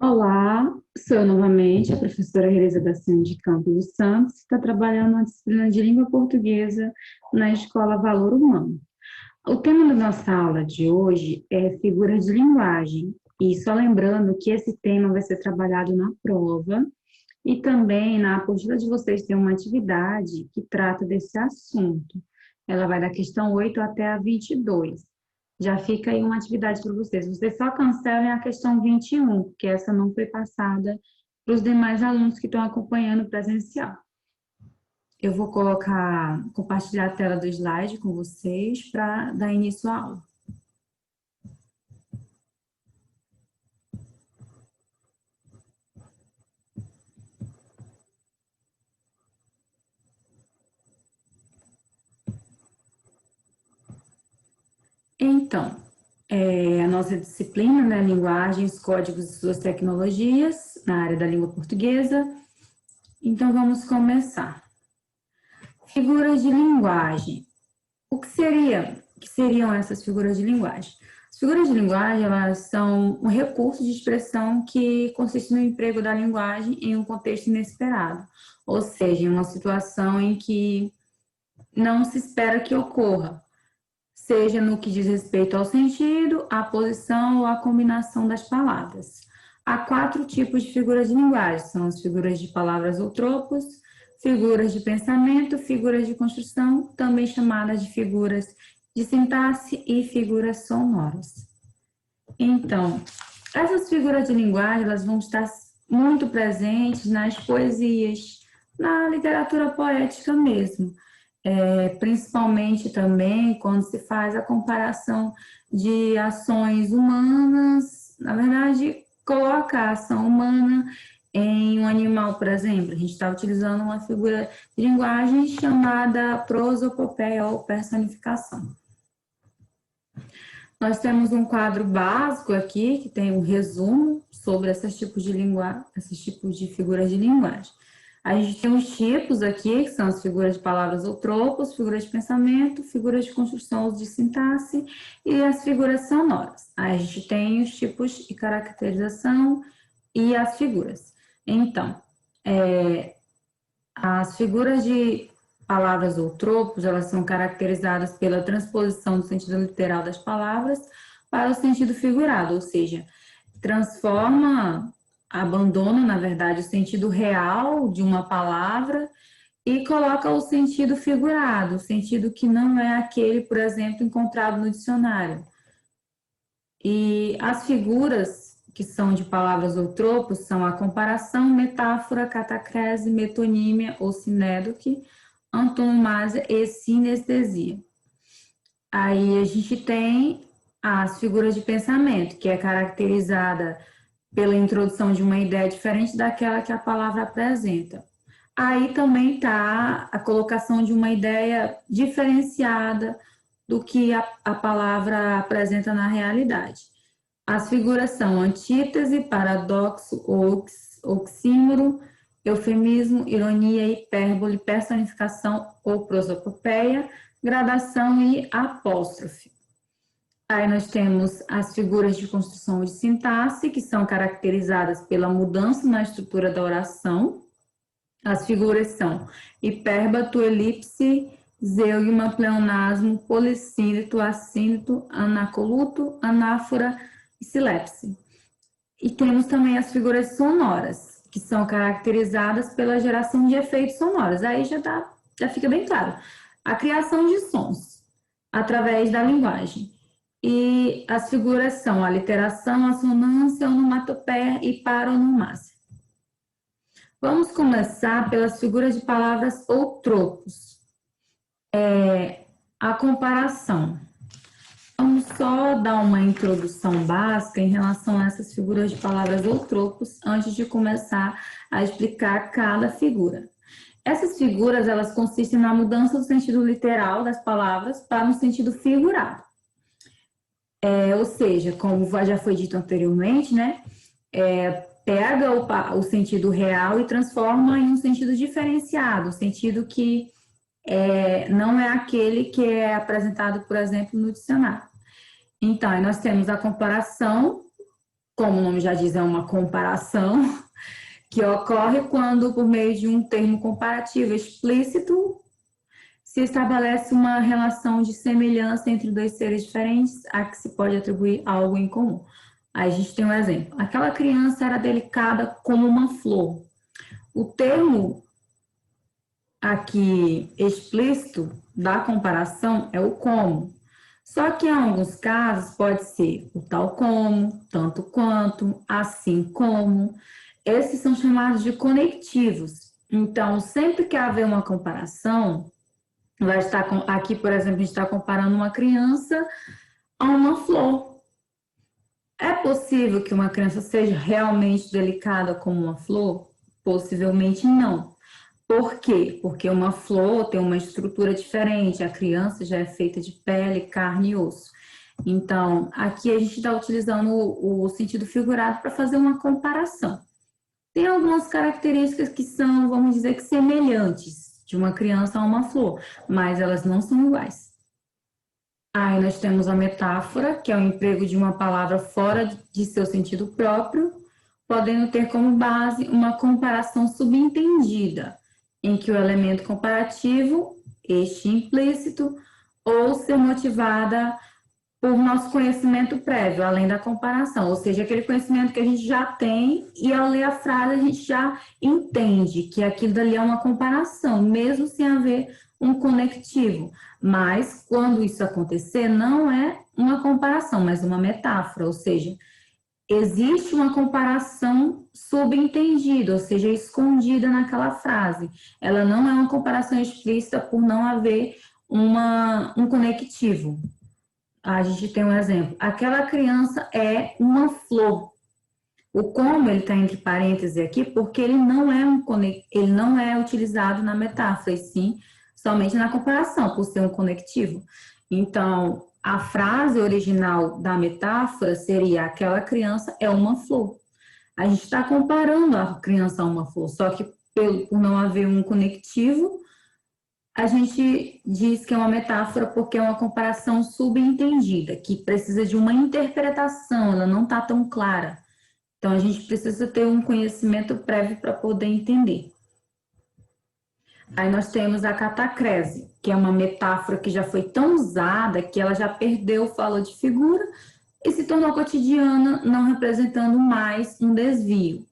Olá, sou eu novamente, a professora Relisa da Silva de Campos dos Santos, que está trabalhando na disciplina de língua portuguesa na Escola Valor Humano. O tema da nossa aula de hoje é figuras de linguagem, e só lembrando que esse tema vai ser trabalhado na prova, e também na apostila de vocês tem uma atividade que trata desse assunto. Ela vai da questão 8 até a 22. Já fica aí uma atividade para vocês. Vocês só cancelem a questão 21, porque essa não foi passada para os demais alunos que estão acompanhando o presencial. Eu vou compartilhar a tela do slide com vocês para dar início à aula. Então, a nossa disciplina, né, Linguagens, Códigos e Suas Tecnologias, na área da língua portuguesa. Então, vamos começar. Figuras de linguagem. Que seriam essas figuras de linguagem? As figuras de linguagem, elas são um recurso de expressão que consiste no emprego da linguagem em um contexto inesperado, ou seja, em uma situação em que não se espera que ocorra, seja no que diz respeito ao sentido, à posição ou à combinação das palavras. Há 4 tipos de figuras de linguagem, são as figuras de palavras ou tropos, figuras de pensamento, figuras de construção, também chamadas de figuras de sintaxe e figuras sonoras. Então, essas figuras de linguagem, elas vão estar muito presentes nas poesias, na literatura poética mesmo, principalmente também quando se faz a comparação de ações humanas, na verdade, coloca a ação humana em um animal, por exemplo. A gente está utilizando uma figura de linguagem chamada prosopopeia ou personificação. Nós temos um quadro básico aqui, que tem um resumo sobre esses tipos de figuras de linguagem. A gente tem os tipos aqui, que são as figuras de palavras ou tropos, figuras de pensamento, figuras de construção de sintaxe e as figuras sonoras. Aí a gente tem os tipos de caracterização e as figuras. Então, as figuras de palavras ou tropos, elas são caracterizadas pela transposição do sentido literal das palavras para o sentido figurado, ou seja, abandona, na verdade, o sentido real de uma palavra e coloca o sentido figurado, o sentido que não é aquele, por exemplo, encontrado no dicionário. E as figuras que são de palavras ou tropos são a comparação, metáfora, catacrese, metonímia ou sinédoque, antonomásia e sinestesia. Aí a gente tem as figuras de pensamento, que é caracterizada pela introdução de uma ideia diferente daquela que a palavra apresenta. Aí também está a colocação de uma ideia diferenciada do que a palavra apresenta na realidade. As figuras são antítese, paradoxo, oxímoro, eufemismo, ironia, hipérbole, personificação ou prosopopeia, gradação e apóstrofe. Aí nós temos as figuras de construção de sintaxe, que são caracterizadas pela mudança na estrutura da oração. As figuras são hipérbato, elipse, zeugma, pleonasmo, polissílito, assílito, anacoluto, anáfora e silepse. E temos também as figuras sonoras, que são caracterizadas pela geração de efeitos sonoros. Aí já fica bem claro. A criação de sons através da linguagem. E as figuras são a literação, a sonância, a onomatopeia e paronomásia. Vamos começar pelas figuras de palavras ou tropos. A comparação. Vamos só dar uma introdução básica em relação a essas figuras de palavras ou tropos antes de começar a explicar cada figura. Essas figuras, elas consistem na mudança do sentido literal das palavras para um sentido figurado. Ou seja, como já foi dito anteriormente, né? Pega o sentido real e transforma em um sentido diferenciado, o sentido que não é aquele que é apresentado, por exemplo, no dicionário. Então, nós temos a comparação como o nome já diz, é uma comparação, que ocorre quando, por meio de um termo comparativo explícito, se estabelece uma relação de semelhança entre dois seres diferentes a que se pode atribuir algo em comum. Aí a gente tem um exemplo. Aquela criança era delicada como uma flor. O termo aqui explícito da comparação é o como. Só que em alguns casos pode ser o tal como, tanto quanto, assim como. Esses são chamados de conectivos. Então, sempre que haver uma comparação, vai estar aqui, por exemplo, a gente está comparando uma criança a uma flor. É possível que uma criança seja realmente delicada como uma flor? Possivelmente não. Por quê? Porque uma flor tem uma estrutura diferente, a criança já é feita de pele, carne e osso. Então, aqui a gente está utilizando o sentido figurado para fazer uma comparação. Tem algumas características que são, vamos dizer que semelhantes de uma criança a uma flor, mas elas não são iguais. Aí nós temos a metáfora, que é o emprego de uma palavra fora de seu sentido próprio, podendo ter como base uma comparação subentendida, em que o elemento comparativo, este implícito, ou ser motivada por nosso conhecimento prévio, além da comparação, ou seja, aquele conhecimento que a gente já tem e ao ler a frase a gente já entende que aquilo dali é uma comparação, mesmo sem haver um conectivo. Mas quando isso acontecer, não é uma comparação, mas uma metáfora, ou seja, existe uma comparação subentendida, ou seja, escondida naquela frase. Ela não é uma comparação explícita por não haver um conectivo. A gente tem um exemplo. Aquela criança é uma flor. O como ele está entre parênteses aqui, porque ele não é utilizado na metáfora, e sim somente na comparação, por ser um conectivo. Então, a frase original da metáfora seria: aquela criança é uma flor. A gente está comparando a criança a uma flor, só que por não haver um conectivo, a gente diz que é uma metáfora porque é uma comparação subentendida, que precisa de uma interpretação, ela não está tão clara. Então, a gente precisa ter um conhecimento prévio para poder entender. Aí nós temos a catacrese, que é uma metáfora que já foi tão usada que ela já perdeu o valor de figura e se tornou cotidiana, não representando mais um desvio.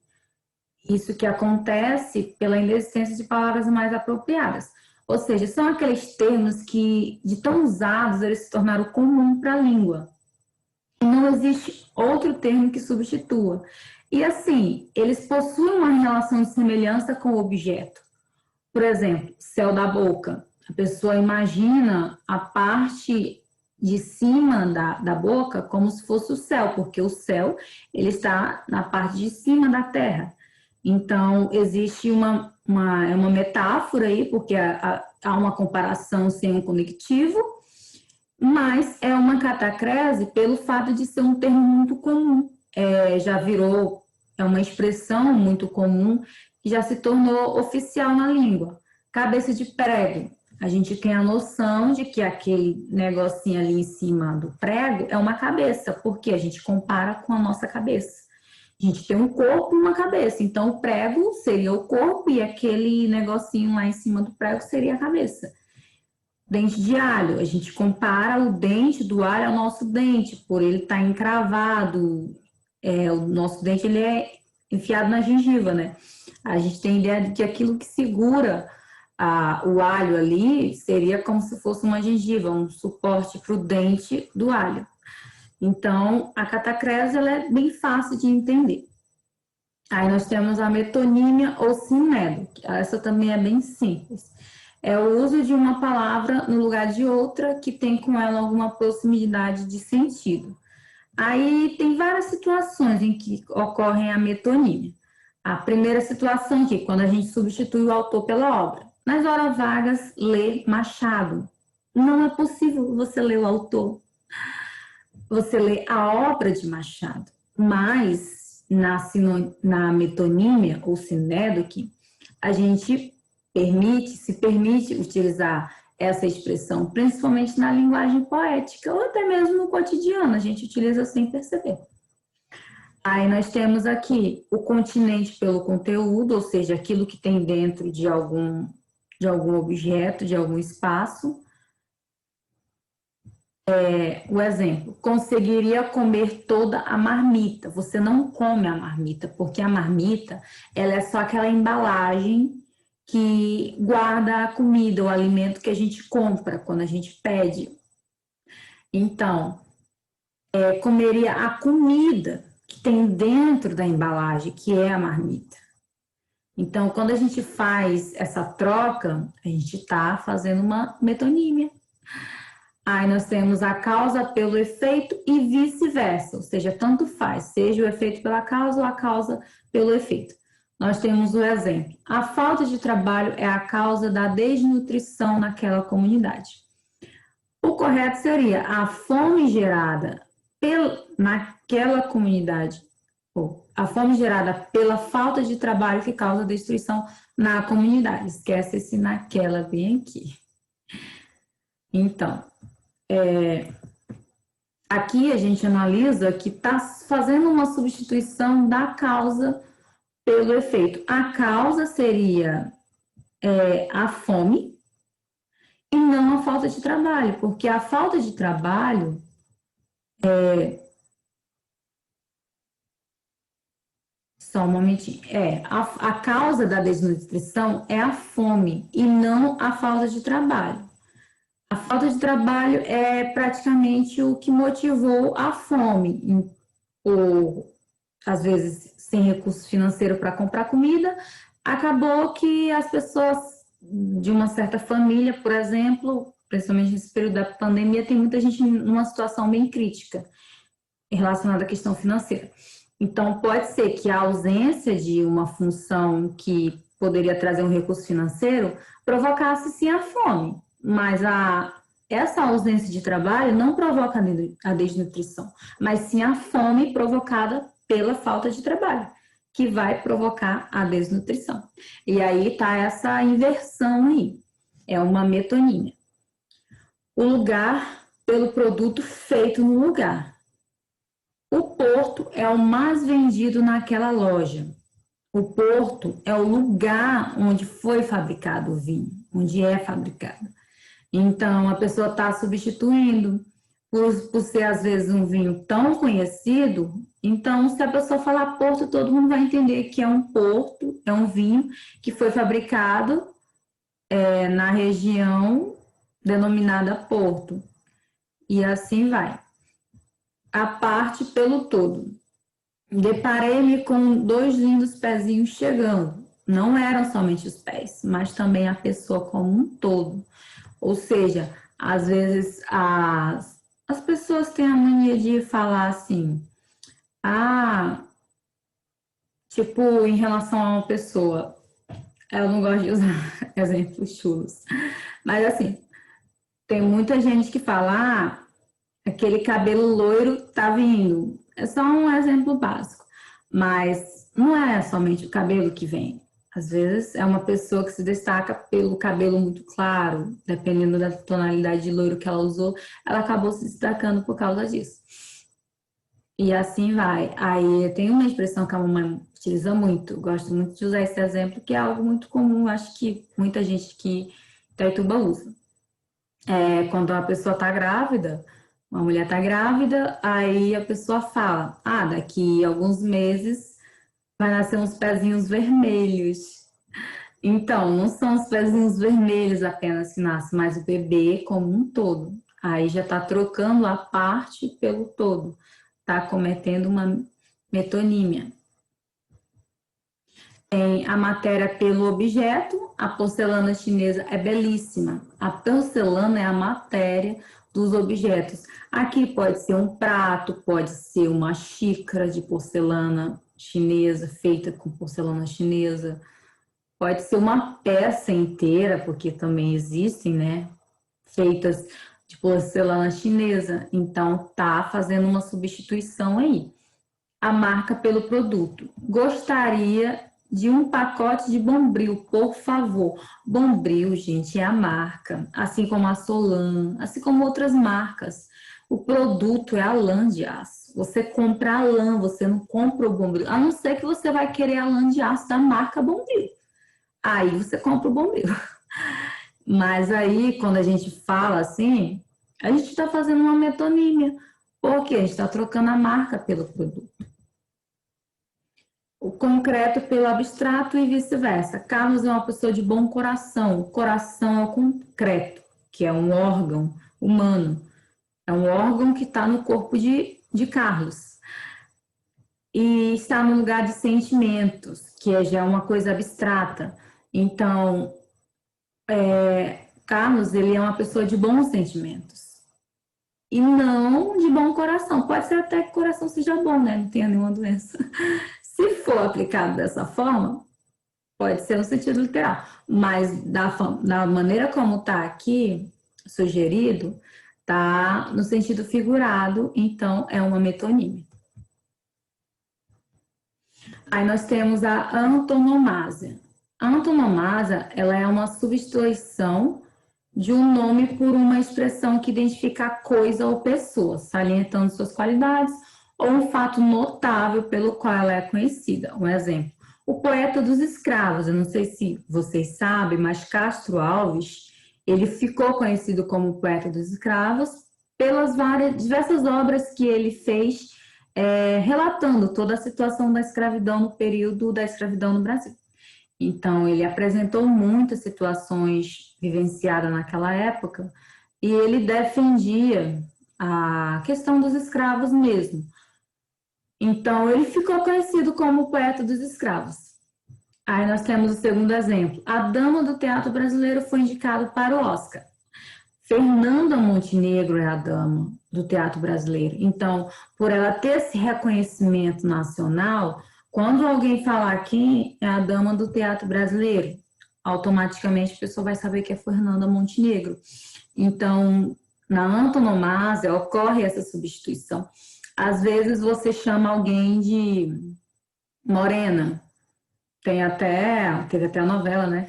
Isso que acontece pela inexistência de palavras mais apropriadas. Ou seja, são aqueles termos que, de tão usados, eles se tornaram comum para a língua. E não existe outro termo que substitua. E assim, eles possuem uma relação de semelhança com o objeto. Por exemplo, céu da boca. A pessoa imagina a parte de cima da boca como se fosse o céu, porque o céu ele está na parte de cima da terra. Então, existe uma metáfora aí, porque há uma comparação sem um conectivo, mas é uma catacrese pelo fato de ser um termo muito comum. Já virou, é uma expressão muito comum que já se tornou oficial na língua. Cabeça de prego. A gente tem a noção de que aquele negocinho ali em cima do prego é uma cabeça, porque a gente compara com a nossa cabeça. A gente tem um corpo e uma cabeça, então o prego seria o corpo e aquele negocinho lá em cima do prego seria a cabeça. Dente de alho, a gente compara o dente do alho ao nosso dente, por ele estar encravado, o nosso dente ele é enfiado na gengiva, né? A gente tem a ideia de que aquilo que segura o alho ali seria como se fosse uma gengiva, um suporte para o dente do alho. Então, a catacrese ela é bem fácil de entender. Aí nós temos a metonímia ou sinédrio. Essa também é bem simples. É o uso de uma palavra no lugar de outra que tem com ela alguma proximidade de sentido. Aí tem várias situações em que ocorrem a metonímia. A primeira situação aqui, quando a gente substitui o autor pela obra. Nas horas vagas, lê Machado. Não é possível você ler o autor. Você lê a obra de Machado, mas na metonímia ou sinédoque, a gente se permite utilizar essa expressão, principalmente na linguagem poética ou até mesmo no cotidiano, a gente utiliza sem perceber. Aí nós temos aqui o continente pelo conteúdo, ou seja, aquilo que tem dentro de algum objeto, de algum espaço. O exemplo, conseguiria comer toda a marmita. Você não come a marmita, porque a marmita, ela é só aquela embalagem que guarda a comida, o alimento que a gente compra quando a gente pede. Então, comeria a comida que tem dentro da embalagem, que é a marmita. Então, quando a gente faz essa troca, a gente está fazendo uma metonímia. Aí nós temos a causa pelo efeito e vice-versa, ou seja, tanto faz, seja o efeito pela causa ou a causa pelo efeito. Nós temos o exemplo: a falta de trabalho é a causa da desnutrição naquela comunidade. O correto seria a fome gerada naquela comunidade, ou a fome gerada pela falta de trabalho que causa destruição na comunidade. Esquece esse naquela bem aqui. Então, aqui a gente analisa que está fazendo uma substituição da causa pelo efeito. A causa seria a fome e não a falta de trabalho, porque a falta de trabalho só um momentinho. A causa da desnutrição é a fome e não a falta de trabalho. A falta de trabalho é praticamente o que motivou a fome, ou às vezes sem recurso financeiro para comprar comida, acabou que as pessoas de uma certa família, por exemplo, principalmente nesse período da pandemia, tem muita gente numa situação bem crítica relacionada à questão financeira. Então, pode ser que a ausência de uma função que poderia trazer um recurso financeiro provocasse sim a fome, mas essa ausência de trabalho não provoca a desnutrição, mas sim a fome provocada pela falta de trabalho, que vai provocar a desnutrição. E aí está essa inversão aí, é uma metonímia. O lugar pelo produto feito no lugar. O porto é o mais vendido naquela loja. O porto é o lugar onde foi fabricado o vinho, onde é fabricado. Então, a pessoa está substituindo, por ser às vezes um vinho tão conhecido, então se a pessoa falar porto, todo mundo vai entender que é um porto, é um vinho que foi fabricado na região denominada Porto. E assim vai. A parte pelo todo. Deparei-me com 2 lindos pezinhos chegando. Não eram somente os pés, mas também a pessoa como um todo. Ou seja, às vezes as pessoas têm a mania de falar assim, tipo, em relação a uma pessoa, eu não gosto de usar exemplos chulos, mas assim, tem muita gente que fala, aquele cabelo loiro tá vindo. É só um exemplo básico, mas não é somente o cabelo que vem. Às vezes é uma pessoa que se destaca pelo cabelo muito claro, dependendo da tonalidade de loiro que ela usou, ela acabou se destacando por causa disso. E assim vai. Aí tem uma expressão que a mamãe utiliza muito, gosto muito de usar esse exemplo, que é algo muito comum, acho que muita gente que em Itaituba usa. Quando a pessoa está grávida, uma mulher está grávida, aí a pessoa fala, daqui a alguns meses vai nascer uns pezinhos vermelhos. Então, não são os pezinhos vermelhos apenas que nascem, mas o bebê como um todo. Aí já está trocando a parte pelo todo, está cometendo uma metonímia. Tem a matéria pelo objeto, a porcelana chinesa é belíssima. A porcelana é a matéria dos objetos. Aqui pode ser um prato, pode ser uma xícara de porcelana chinesa, feita com porcelana chinesa. Pode ser uma peça inteira, porque também existem, né? Feitas de porcelana chinesa. Então, tá fazendo uma substituição aí. A marca pelo produto. Gostaria de um pacote de Bombril, por favor. Bombril, gente, é a marca. Assim como a Solan, assim como outras marcas. O produto é a lã de aço. Você compra a lã, você não compra o bombril. A não ser que você vai querer a lã de aço da marca Bombril. Aí você compra o Bombril. Mas aí, quando a gente fala assim, a gente está fazendo uma metonímia. Porque a gente está trocando a marca pelo produto. O concreto pelo abstrato e vice-versa. Carlos é uma pessoa de bom coração. O coração é o concreto, que é um órgão humano. É um órgão que está no corpo de Carlos. E está no lugar de sentimentos, que já é uma coisa abstrata. Então, Carlos, ele é uma pessoa de bons sentimentos. E não de bom coração. Pode ser até que o coração seja bom, né? Não tenha nenhuma doença. Se for aplicado dessa forma, pode ser no sentido literal. Mas da maneira como está aqui sugerido, está no sentido figurado, então é uma metonímia. Aí nós temos a antonomásia. A antonomásia, ela é uma substituição de um nome por uma expressão que identifica a coisa ou pessoa, salientando suas qualidades ou um fato notável pelo qual ela é conhecida. Um exemplo, o poeta dos escravos. Eu não sei se vocês sabem, mas Castro Alves, ele ficou conhecido como poeta dos escravos pelas diversas obras que ele fez relatando toda a situação da escravidão no período da escravidão no Brasil. Então, ele apresentou muitas situações vivenciadas naquela época e ele defendia a questão dos escravos mesmo. Então, ele ficou conhecido como o poeta dos escravos. Aí nós temos o segundo exemplo. A dama do teatro brasileiro foi indicada para o Oscar. Fernanda Montenegro é a dama do teatro brasileiro. Então, por ela ter esse reconhecimento nacional, quando alguém falar quem é a dama do teatro brasileiro, automaticamente a pessoa vai saber que é Fernanda Montenegro. Então, na antonomásia ocorre essa substituição. Às vezes você chama alguém de morena. Teve até a novela, né?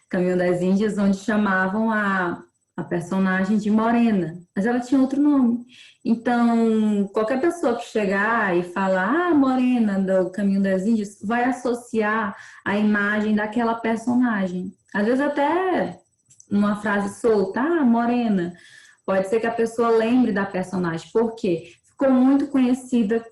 Caminho das Índias, onde chamavam a personagem de Morena, mas ela tinha outro nome. Então, qualquer pessoa que chegar e falar, Morena do Caminho das Índias, vai associar a imagem daquela personagem. Às vezes até numa frase solta, Morena. Pode ser que a pessoa lembre da personagem, porque ficou muito conhecida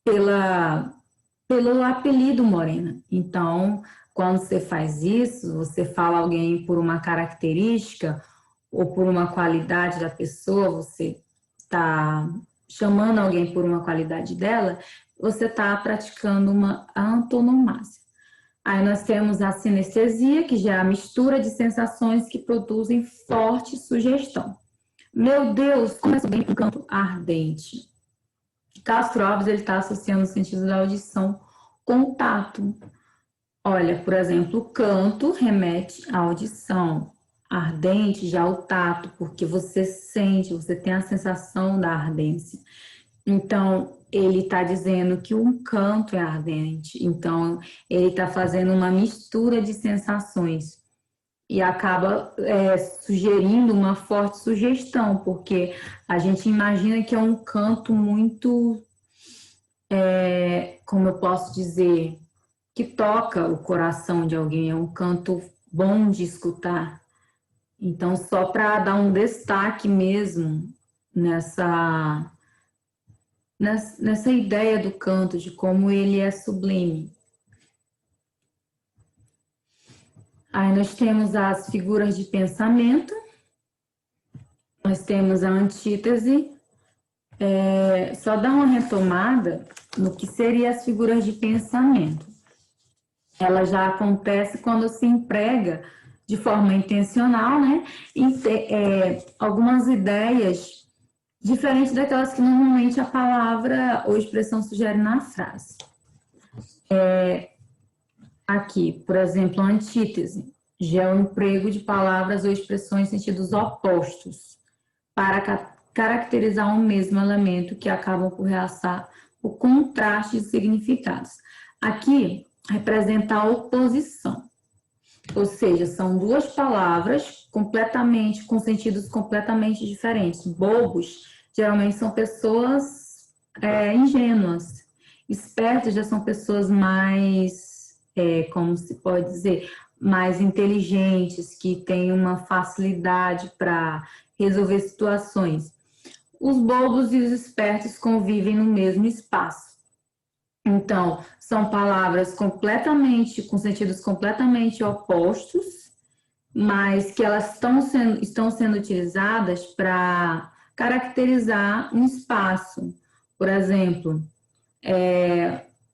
pelo apelido Morena. Então, quando você faz isso, você fala alguém por uma característica ou por uma qualidade da pessoa, você está chamando alguém por uma qualidade dela, você está praticando uma antonomásia. Aí nós temos a sinestesia, que já é a mistura de sensações que produzem forte sugestão. Meu Deus, como é bem um campo ardente. Castro Alves está associando o sentido da audição com o tato. Olha, por exemplo, o canto remete à audição. Ardente já o tato, porque você sente, você tem a sensação da ardência. Então, ele está dizendo que um canto é ardente. Então, ele está fazendo uma mistura de sensações e acaba sugerindo uma forte sugestão, porque a gente imagina que é um canto muito, como eu posso dizer, que toca o coração de alguém, é um canto bom de escutar. Então, só para dar um destaque mesmo nessa ideia do canto, de como ele é sublime. Aí nós temos as figuras de pensamento, nós temos a antítese, só dar uma retomada no que seriam as figuras de pensamento. Ela já acontece quando se emprega de forma intencional, né? Algumas ideias diferentes daquelas que normalmente a palavra ou expressão sugere na frase. Aqui, por exemplo, a antítese já é o emprego de palavras ou expressões em sentidos opostos para caracterizar um mesmo elemento que acabam por realçar o contraste de significados. Aqui, representa a oposição. Ou seja, são duas palavras com sentidos completamente diferentes. Bobos geralmente são pessoas ingênuas. Espertos já são pessoas mais, como se pode dizer, mais inteligentes, que têm uma facilidade para resolver situações. Os bobos e os espertos convivem no mesmo espaço. Então, são palavras com sentidos completamente opostos, mas que elas estão sendo utilizadas para caracterizar um espaço. Por exemplo,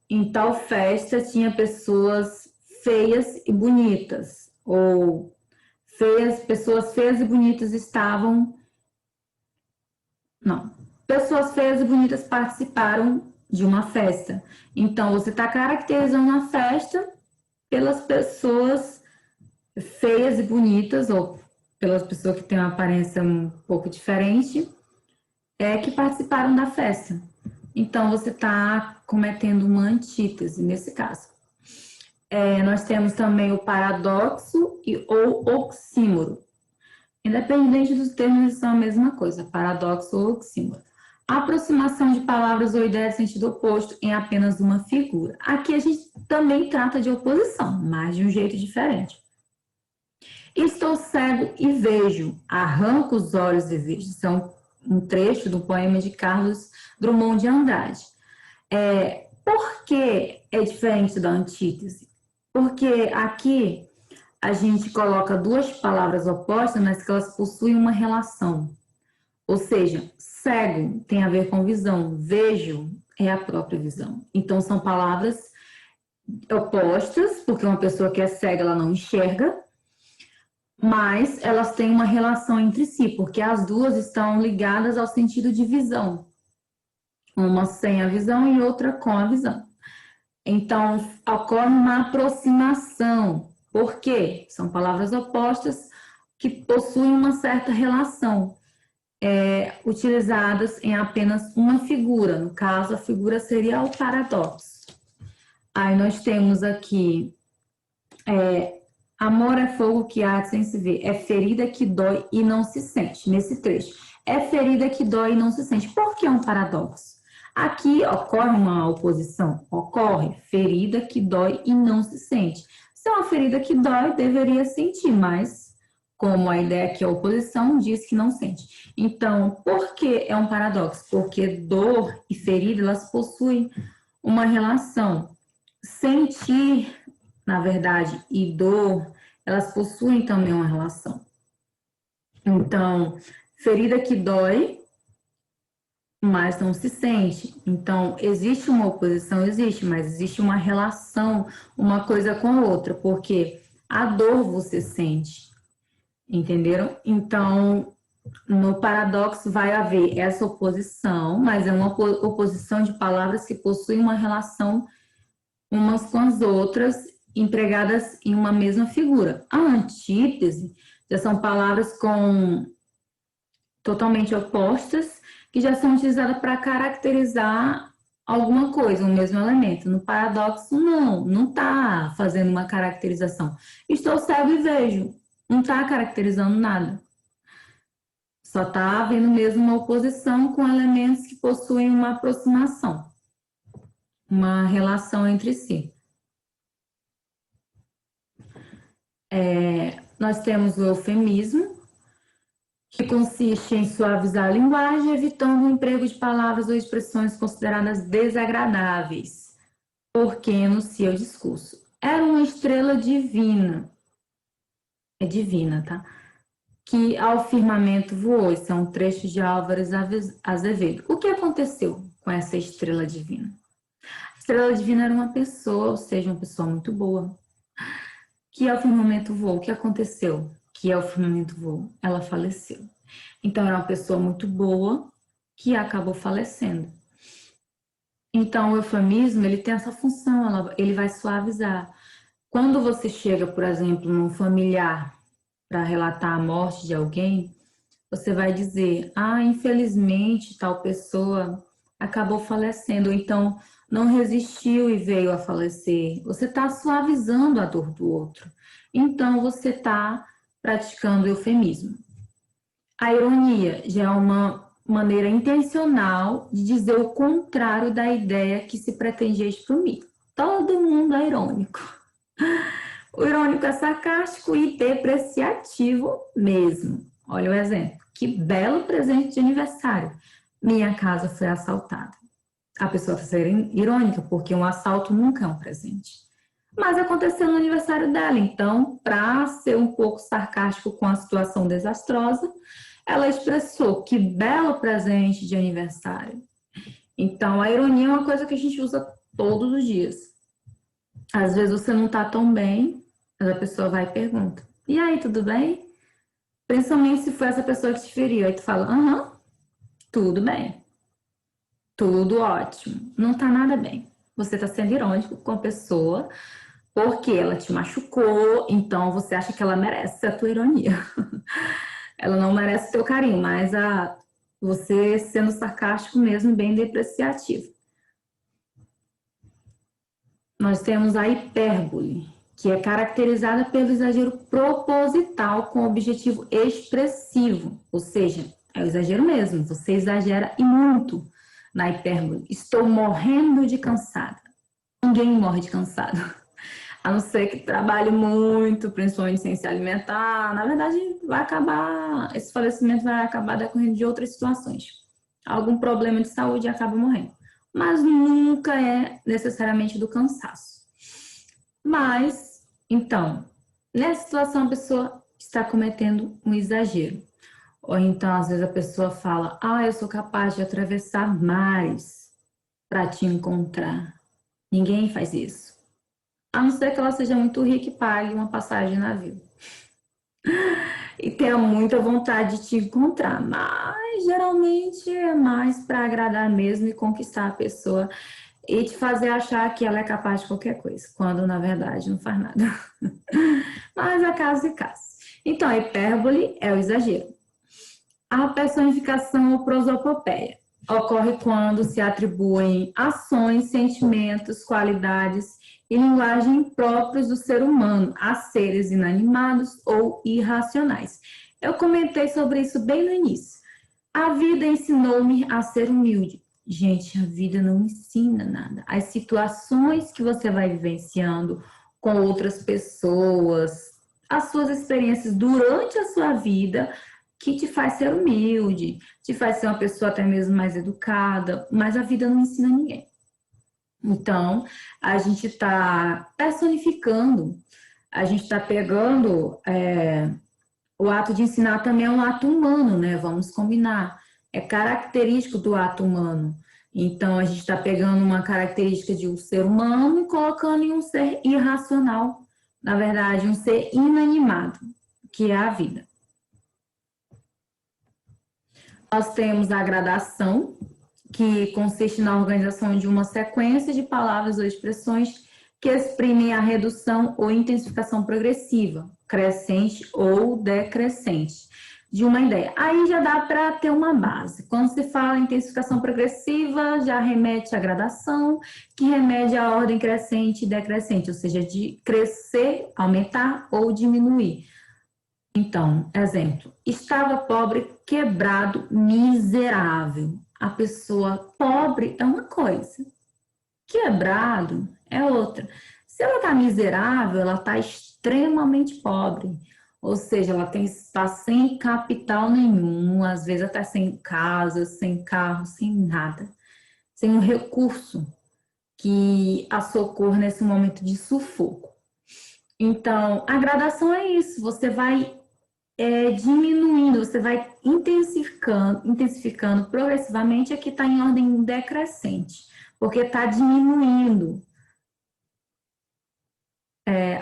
em tal festa tinha pessoas feias e bonitas, ou pessoas feias e bonitas estavam. Não, pessoas feias e bonitas participaram de uma festa. Então, você está caracterizando a festa pelas pessoas feias e bonitas, ou pelas pessoas que têm uma aparência um pouco diferente, que participaram da festa. Então, você está cometendo uma antítese nesse caso. Nós temos também o paradoxo ou oxímoro. Independente dos termos, eles são a mesma coisa, paradoxo ou oxímoro. A aproximação de palavras ou ideias de sentido oposto em apenas uma figura. Aqui a gente também trata de oposição, mas de um jeito diferente. Estou cego e vejo, arranco os olhos e vejo. São um trecho do poema de Carlos Drummond de Andrade. Por que é diferente da antítese? Porque aqui a gente coloca duas palavras opostas, mas que elas possuem uma relação. Ou seja, cego tem a ver com visão, vejo é a própria visão. Então, são palavras opostas, porque uma pessoa que é cega, ela não enxerga, mas elas têm uma relação entre si, porque as duas estão ligadas ao sentido de visão. Uma sem a visão e outra com a visão. Então, ocorre uma aproximação. Por quê? São palavras opostas que possuem uma certa relação, utilizadas em apenas uma figura. No caso, a figura seria o paradoxo. Aí nós temos aqui, amor é fogo que arde sem se ver, é ferida que dói e não se sente. Nesse trecho, é ferida que dói e não se sente. Por que é um paradoxo? Aqui ocorre uma oposição, ocorre ferida que dói e não se sente. Se é uma ferida que dói, deveria sentir, mas como a ideia aqui é oposição, diz que não sente. Então, por que é um paradoxo? Porque dor e ferida, elas possuem uma relação. Sentir, na verdade, e dor, elas possuem também uma relação. Então, ferida que dói, mas não se sente. Então, existe uma oposição? Existe, mas existe uma relação, uma coisa com a outra, porque a dor você sente, entenderam? Então, no paradoxo vai haver essa oposição, mas é uma oposição de palavras que possuem uma relação umas com as outras, empregadas em uma mesma figura. A antítese já são palavras totalmente opostas, que já são utilizadas para caracterizar alguma coisa, o mesmo elemento. No paradoxo, não está fazendo uma caracterização. Estou cego e vejo, não está caracterizando nada. Só está havendo mesmo uma oposição com elementos que possuem uma aproximação, uma relação entre si. Nós temos o eufemismo, que consiste em suavizar a linguagem, evitando o emprego de palavras ou expressões consideradas desagradáveis, porque enuncia o discurso. Era uma estrela divina, é divina, tá? Que ao firmamento voou. Esse é um trecho de Álvares Azevedo. O que aconteceu com essa estrela divina? A estrela divina era uma pessoa, ou seja, uma pessoa muito boa, que ao firmamento voou. O que aconteceu? Que ao firmamento voou, ela faleceu. Então, era uma pessoa muito boa que acabou falecendo. Então, o eufemismo, ele tem essa função, ele vai suavizar. Quando você chega, por exemplo, num familiar para relatar a morte de alguém, você vai dizer, infelizmente, tal pessoa acabou falecendo, então não resistiu e veio a falecer. Você está suavizando a dor do outro. Então, você está praticando eufemismo. A ironia já é uma maneira intencional de dizer o contrário da ideia que se pretendia exprimir. Todo mundo é irônico. O irônico é sarcástico e depreciativo mesmo. Olha o exemplo. Que belo presente de aniversário. Minha casa foi assaltada. A pessoa está sendo irônica, porque um assalto nunca é um presente. Mas aconteceu no aniversário dela, então, para ser um pouco sarcástico com a situação desastrosa, ela expressou que belo presente de aniversário. Então, a ironia é uma coisa que a gente usa todos os dias. Às vezes você não está tão bem, mas a pessoa vai e pergunta: e aí, tudo bem? Principalmente se foi essa pessoa que te feriu. Aí tu fala: aham, tudo bem, tudo ótimo, não tá nada bem. Você está sendo irônico com a pessoa porque ela te machucou, então você acha que ela merece a tua ironia. Ela não merece o teu carinho, mas você sendo sarcástico mesmo, bem depreciativo. Nós temos a hipérbole, que é caracterizada pelo exagero proposital com objetivo expressivo, ou seja, é o exagero mesmo, você exagera e muito na hipérbole. Estou morrendo de cansada. Ninguém morre de cansado. A não ser que trabalhe muito, principalmente sem se alimentar. Na verdade, vai acabar, esse falecimento vai acabar decorrendo de outras situações. Algum problema de saúde e acaba morrendo. Mas nunca é necessariamente do cansaço. Mas, então, nessa situação a pessoa está cometendo um exagero. Ou então, às vezes, a pessoa fala: eu sou capaz de atravessar mares para te encontrar. Ninguém faz isso. A não ser que ela seja muito rica e pague uma passagem de navio. E tenha muita vontade de te encontrar. Mas, geralmente, é mais para agradar mesmo e conquistar a pessoa e te fazer achar que ela é capaz de qualquer coisa, quando na verdade não faz nada. Mas é caso e caso. Então, a hipérbole é o exagero. A personificação ou prosopopeia ocorre quando se atribuem ações, sentimentos, qualidades e linguagem próprios do ser humano a seres inanimados ou irracionais. Eu comentei sobre isso bem no início. A vida ensinou-me a ser humilde. Gente, a vida não ensina nada. As situações que você vai vivenciando com outras pessoas, as suas experiências durante a sua vida, que te faz ser humilde, te faz ser uma pessoa até mesmo mais educada, mas a vida não ensina ninguém. Então, a gente está personificando, a gente está pegando. O ato de ensinar também é um ato humano, né? Vamos combinar. É característico do ato humano. Então, a gente está pegando uma característica de um ser humano e colocando em um ser irracional. Na verdade, um ser inanimado, que é a vida. Nós temos a gradação, que consiste na organização de uma sequência de palavras ou expressões que exprimem a redução ou intensificação progressiva, crescente ou decrescente de uma ideia. Aí já dá para ter uma base. Quando se fala em intensificação progressiva, já remete à gradação, que remete à ordem crescente e decrescente, ou seja, de crescer, aumentar ou diminuir. Então, exemplo: estava pobre, quebrado, miserável. A pessoa pobre é uma coisa, quebrado é outra. Se ela está miserável, ela está extremamente pobre. Ou seja, ela está sem capital nenhum, às vezes até sem casa, sem carro, sem nada, sem um recurso que a socorra nesse momento de sufoco. Então, a gradação é isso, você vai diminuindo, você vai intensificando progressivamente, aqui está em ordem decrescente, porque está diminuindo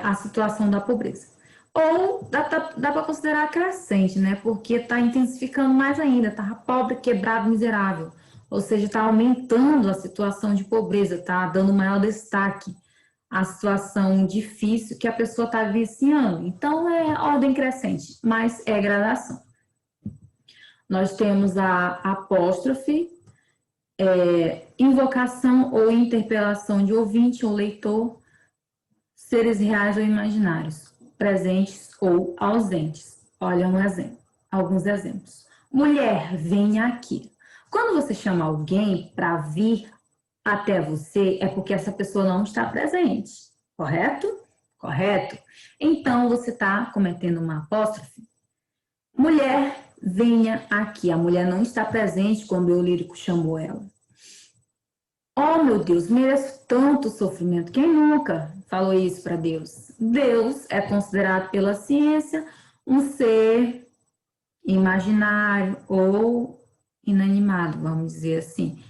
a situação da pobreza. Ou dá para considerar crescente, né? Porque está intensificando mais ainda, está pobre, quebrado, miserável. Ou seja, está aumentando a situação de pobreza, está dando maior destaque à situação difícil que a pessoa está vivenciando. Então, é ordem crescente, mas é gradação. Nós temos a apóstrofe, invocação ou interpelação de ouvinte ou leitor, seres reais ou imaginários, presentes ou ausentes. Olha um exemplo, alguns exemplos. Mulher, venha aqui. Quando você chama alguém para vir até você, é porque essa pessoa não está presente, correto? Correto? Então você está cometendo uma apóstrofe. Mulher, venha aqui. A mulher não está presente quando o lírico chamou ela. Oh, meu Deus, mereço tanto sofrimento. Quem nunca falou isso para Deus? Deus é considerado pela ciência um ser imaginário ou inanimado, vamos dizer assim.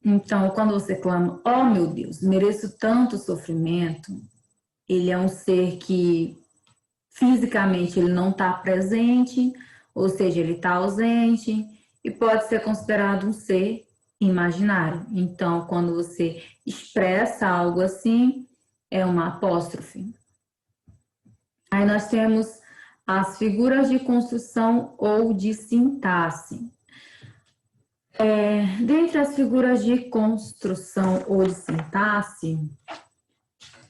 Então, quando você clama, oh meu Deus, mereço tanto sofrimento, ele é um ser que fisicamente ele não está presente, ou seja, ele está ausente, e pode ser considerado um ser imaginário. Então, quando você expressa algo assim, é uma apóstrofe. Aí nós temos as figuras de construção ou de sintaxe. Dentre as figuras de construção ou de sintaxe,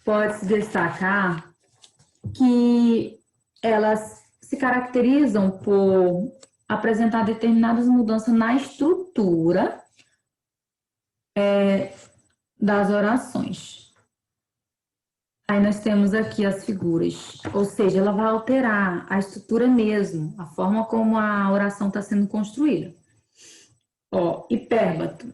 pode-se destacar que elas se caracterizam por apresentar determinadas mudanças na estrutura das orações. Aí nós temos aqui as figuras, ou seja, ela vai alterar a estrutura mesmo, a forma como a oração está sendo construída. Ó, hipérbato,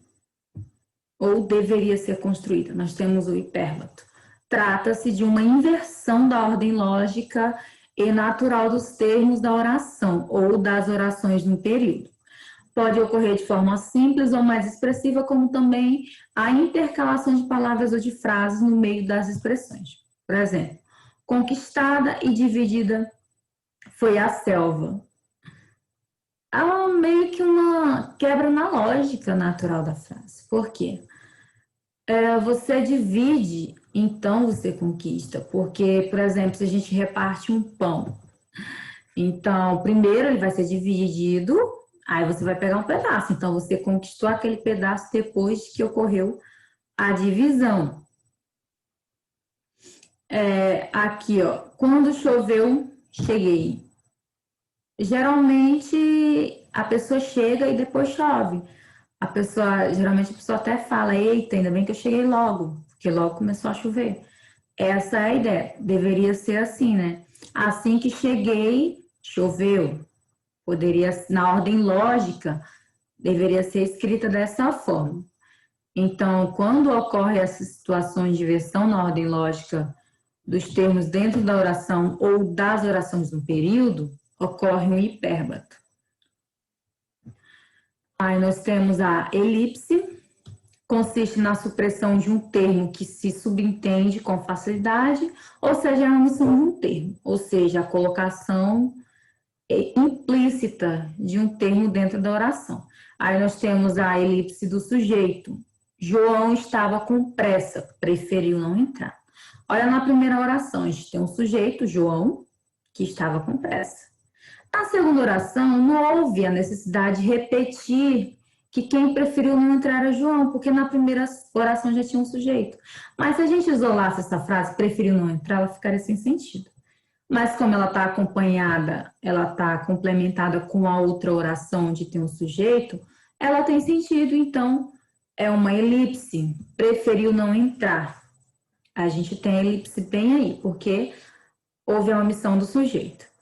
ou deveria ser construída, nós temos o hipérbato. Trata-se de uma inversão da ordem lógica e natural dos termos da oração ou das orações no período. Pode ocorrer de forma simples ou mais expressiva, como também a intercalação de palavras ou de frases no meio das expressões. Por exemplo, conquistada e dividida foi a selva. Ela é meio que uma quebra na lógica natural da frase. Por quê? Você divide, então você conquista. Porque, por exemplo, se a gente reparte um pão, então, primeiro ele vai ser dividido, aí você vai pegar um pedaço. Então, você conquistou aquele pedaço depois que ocorreu a divisão. Aqui, ó, quando choveu, cheguei. Geralmente, a pessoa chega e depois chove. Geralmente a pessoa até fala, eita, ainda bem que eu cheguei logo, porque logo começou a chover. Essa é a ideia, deveria ser assim, né? Assim que cheguei, choveu. Poderia, na ordem lógica, deveria ser escrita dessa forma. Então, quando ocorre essas situações de inversão na ordem lógica dos termos dentro da oração ou das orações no período, ocorre um hipérbato. Aí nós temos a elipse, consiste na supressão de um termo que se subentende com facilidade, ou seja, a omissão de um termo, ou seja, a colocação implícita de um termo dentro da oração. Aí nós temos a elipse do sujeito. João estava com pressa, preferiu não entrar. Olha na primeira oração, a gente tem um sujeito, João, que estava com pressa. Na segunda oração, não houve a necessidade de repetir que quem preferiu não entrar é João, porque na primeira oração já tinha um sujeito. Mas se a gente isolasse essa frase, preferiu não entrar, ela ficaria sem sentido. Mas como ela está acompanhada, ela está complementada com a outra oração onde tem um sujeito, ela tem sentido, então é uma elipse, preferiu não entrar. A gente tem a elipse bem aí, porque houve a omissão do sujeito.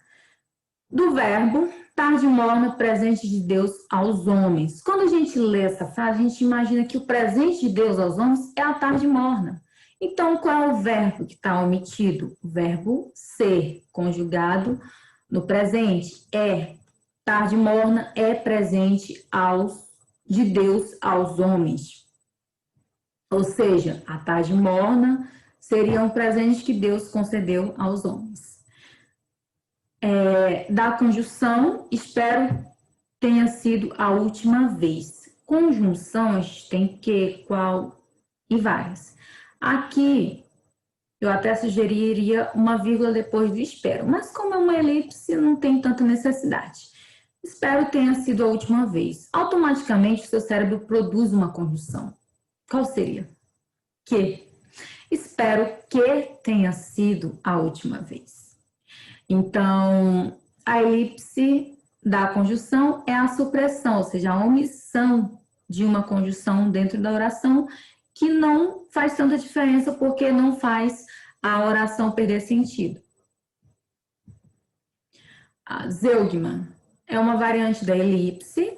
Do verbo, tarde morna, presente de Deus aos homens. Quando a gente lê essa frase, a gente imagina que o presente de Deus aos homens é a tarde morna. Então, qual é o verbo que está omitido? O verbo ser, conjugado no presente. Tarde morna é presente de Deus aos homens. Ou seja, a tarde morna seria um presente que Deus concedeu aos homens. Da conjunção, espero tenha sido a última vez. Conjunção, a gente tem que, qual e várias. Aqui, eu até sugeriria uma vírgula depois do espero, mas como é uma elipse, não tem tanta necessidade. Espero tenha sido a última vez. Automaticamente, o seu cérebro produz uma conjunção. Qual seria? Que. Espero que tenha sido a última vez. Então, a elipse da conjunção é a supressão, ou seja, a omissão de uma conjunção dentro da oração, que não faz tanta diferença porque não faz a oração perder sentido. A zeugma é uma variante da elipse,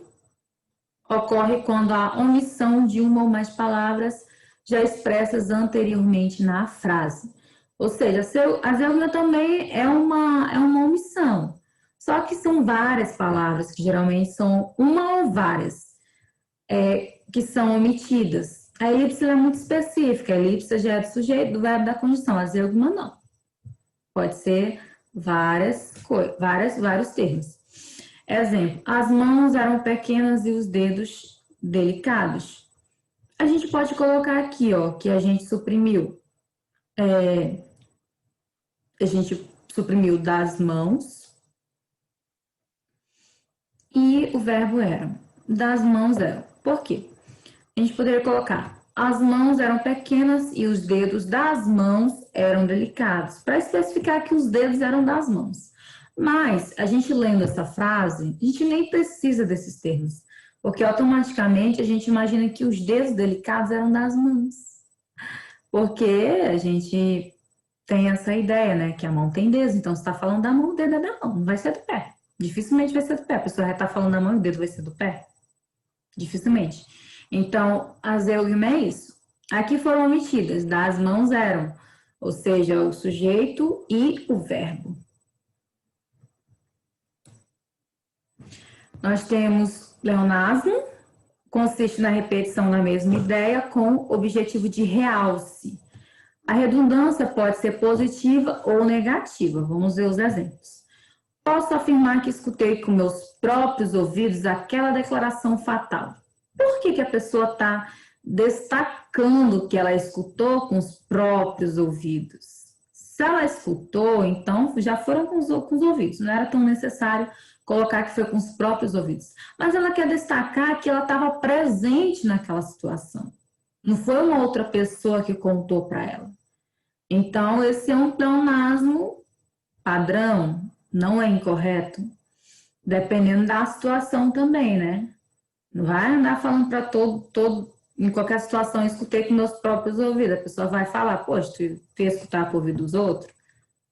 ocorre quando há omissão de uma ou mais palavras já expressas anteriormente na frase. Ou seja, a zeugma também é uma omissão. Só que são várias palavras, que geralmente são uma ou várias, que são omitidas. A elipse é muito específica, a elipse já é do sujeito, do verbo, da conjunção, a zeugma não. Pode ser vários termos. Exemplo, as mãos eram pequenas e os dedos delicados. A gente pode colocar aqui, ó, que a gente suprimiu. A gente suprimiu das mãos e o verbo era. Das mãos eram. Por quê? A gente poderia colocar as mãos eram pequenas e os dedos das mãos eram delicados, para especificar que os dedos eram das mãos. Mas, a gente lendo essa frase, a gente nem precisa desses termos, porque automaticamente a gente imagina que os dedos delicados eram das mãos. Porque a gente tem essa ideia, né, que a mão tem dedos, então você está falando da mão, o dedo é da mão, não vai ser do pé. Dificilmente vai ser do pé, a pessoa já está falando da mão e o dedo vai ser do pé. Dificilmente. Então, a zeugma é isso. Aqui foram omitidas, das mãos eram, ou seja, o sujeito e o verbo. Nós temos pleonasmo, consiste na repetição da mesma ideia com objetivo de realce. A redundância pode ser positiva ou negativa. Vamos ver os exemplos. Posso afirmar que escutei com meus próprios ouvidos aquela declaração fatal. Por que a pessoa está destacando que ela escutou com os próprios ouvidos? Se ela escutou, então já foram com os ouvidos, não era tão necessário colocar que foi com os próprios ouvidos. Mas ela quer destacar que ela estava presente naquela situação. Não foi uma outra pessoa que contou para ela. Então, esse é um pleonasmo padrão, não é incorreto, dependendo da situação também, né? Não vai andar falando para em qualquer situação, eu escutei com meus próprios ouvidos. A pessoa vai falar, poxa, tu ia escutar por ouvir dos outros?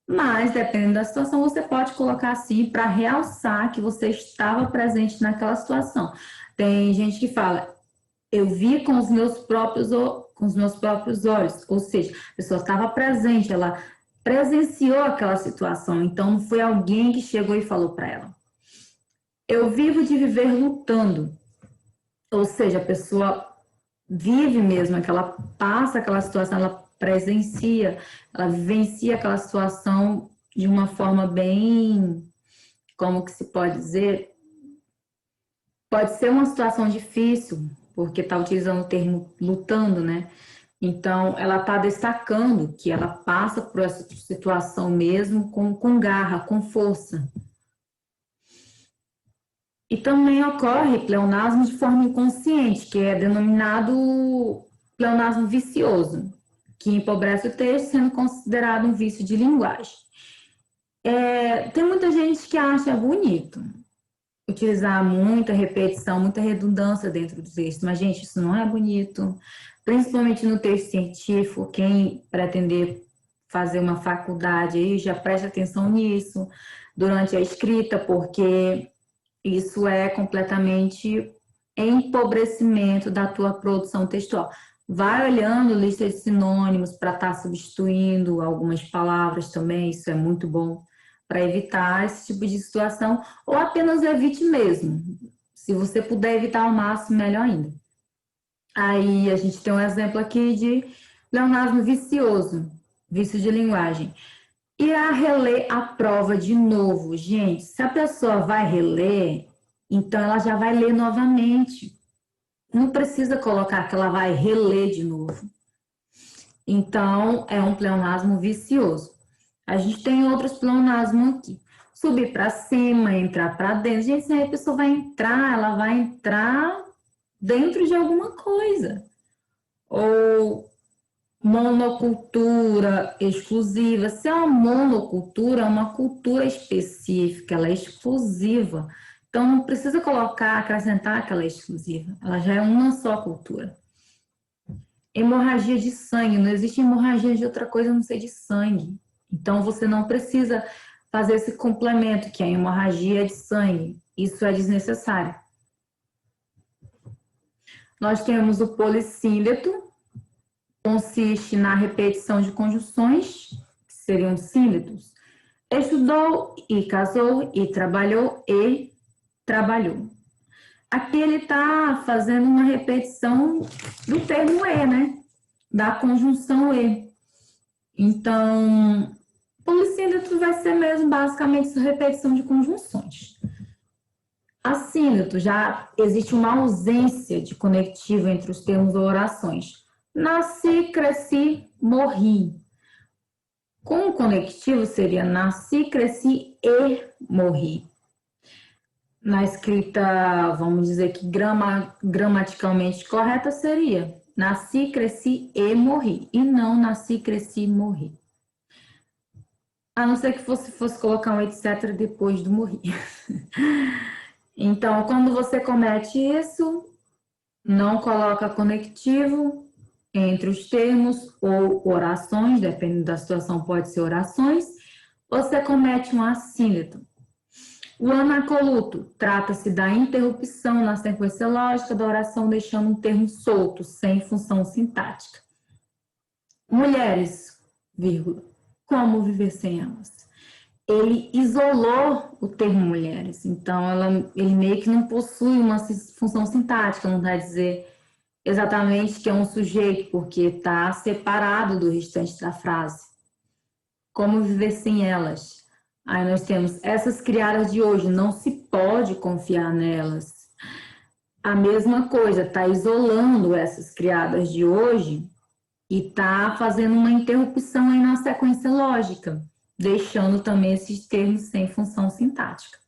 Mas, dependendo da situação, você pode colocar assim para realçar que você estava presente naquela situação. Tem gente que fala, eu vi com os meus próprios olhos, ou seja, a pessoa estava presente, ela presenciou aquela situação, então não foi alguém que chegou e falou para ela. Eu vivo de viver lutando. Ou seja, a pessoa vive mesmo, que ela passa aquela situação, ela presencia, ela vivencia aquela situação de uma forma bem, como que se pode dizer? Pode ser uma situação difícil, porque está utilizando o termo lutando, né? Então, ela está destacando que ela passa por essa situação mesmo com garra, com força. E também ocorre pleonasmo de forma inconsciente, que é denominado pleonasmo vicioso, que empobrece o texto, sendo considerado um vício de linguagem. Tem muita gente que acha bonito utilizar muita repetição, muita redundância dentro do texto, mas, gente, isso não é bonito, principalmente no texto científico. Quem pretender fazer uma faculdade aí já preste atenção nisso durante a escrita, porque isso é completamente empobrecimento da tua produção textual. Vai olhando lista de sinônimos para estar substituindo algumas palavras também, isso é muito bom para evitar esse tipo de situação, ou apenas evite mesmo. Se você puder evitar ao máximo, melhor ainda. Aí a gente tem um exemplo aqui de pleonasmo vicioso, vício de linguagem. E a reler a prova de novo. Gente, se a pessoa vai reler, então ela já vai ler novamente. Não precisa colocar que ela vai reler de novo. Então, é um pleonasmo vicioso. A gente tem outros pleonasmos aqui. Subir para cima, entrar para dentro. Gente, se a pessoa vai entrar, ela vai entrar dentro de alguma coisa. Ou monocultura exclusiva. Se é uma monocultura, é uma cultura específica, ela é exclusiva. Então, não precisa colocar, acrescentar aquela exclusiva. Ela já é uma só cultura. Hemorragia de sangue. Não existe hemorragia de outra coisa a não ser de sangue. Então, você não precisa fazer esse complemento, que é a hemorragia de sangue. Isso é desnecessário. Nós temos o polissíndeto, consiste na repetição de conjunções, que seriam símbolos. Estudou e casou, e trabalhou. Aqui ele está fazendo uma repetição do termo e, né? Da conjunção e. Então, polissíndeto vai ser mesmo basicamente essa repetição de conjunções. Assíndeto, já existe uma ausência de conectivo entre os termos ou orações. Nasci, cresci, morri. Com o conectivo seria nasci, cresci e morri. Na escrita, vamos dizer que gramaticalmente correta seria nasci, cresci e morri. E não nasci, cresci e morri. A não ser que fosse colocar um etc depois do morri. Então, quando você comete isso, não coloca conectivo entre os termos ou orações, dependendo da situação, pode ser orações, você comete um assíndeto. O anacoluto trata-se da interrupção na sequência lógica da oração, deixando um termo solto, sem função sintática. Mulheres, vírgula, como viver sem elas? Ele isolou o termo mulheres, então ele meio que não possui uma função sintática, não vai dizer exatamente que é um sujeito, porque está separado do restante da frase. Como viver sem elas? Aí nós temos essas criadas de hoje, não se pode confiar nelas. A mesma coisa, está isolando essas criadas de hoje e está fazendo uma interrupção aí na sequência lógica, deixando também esses termos sem função sintática.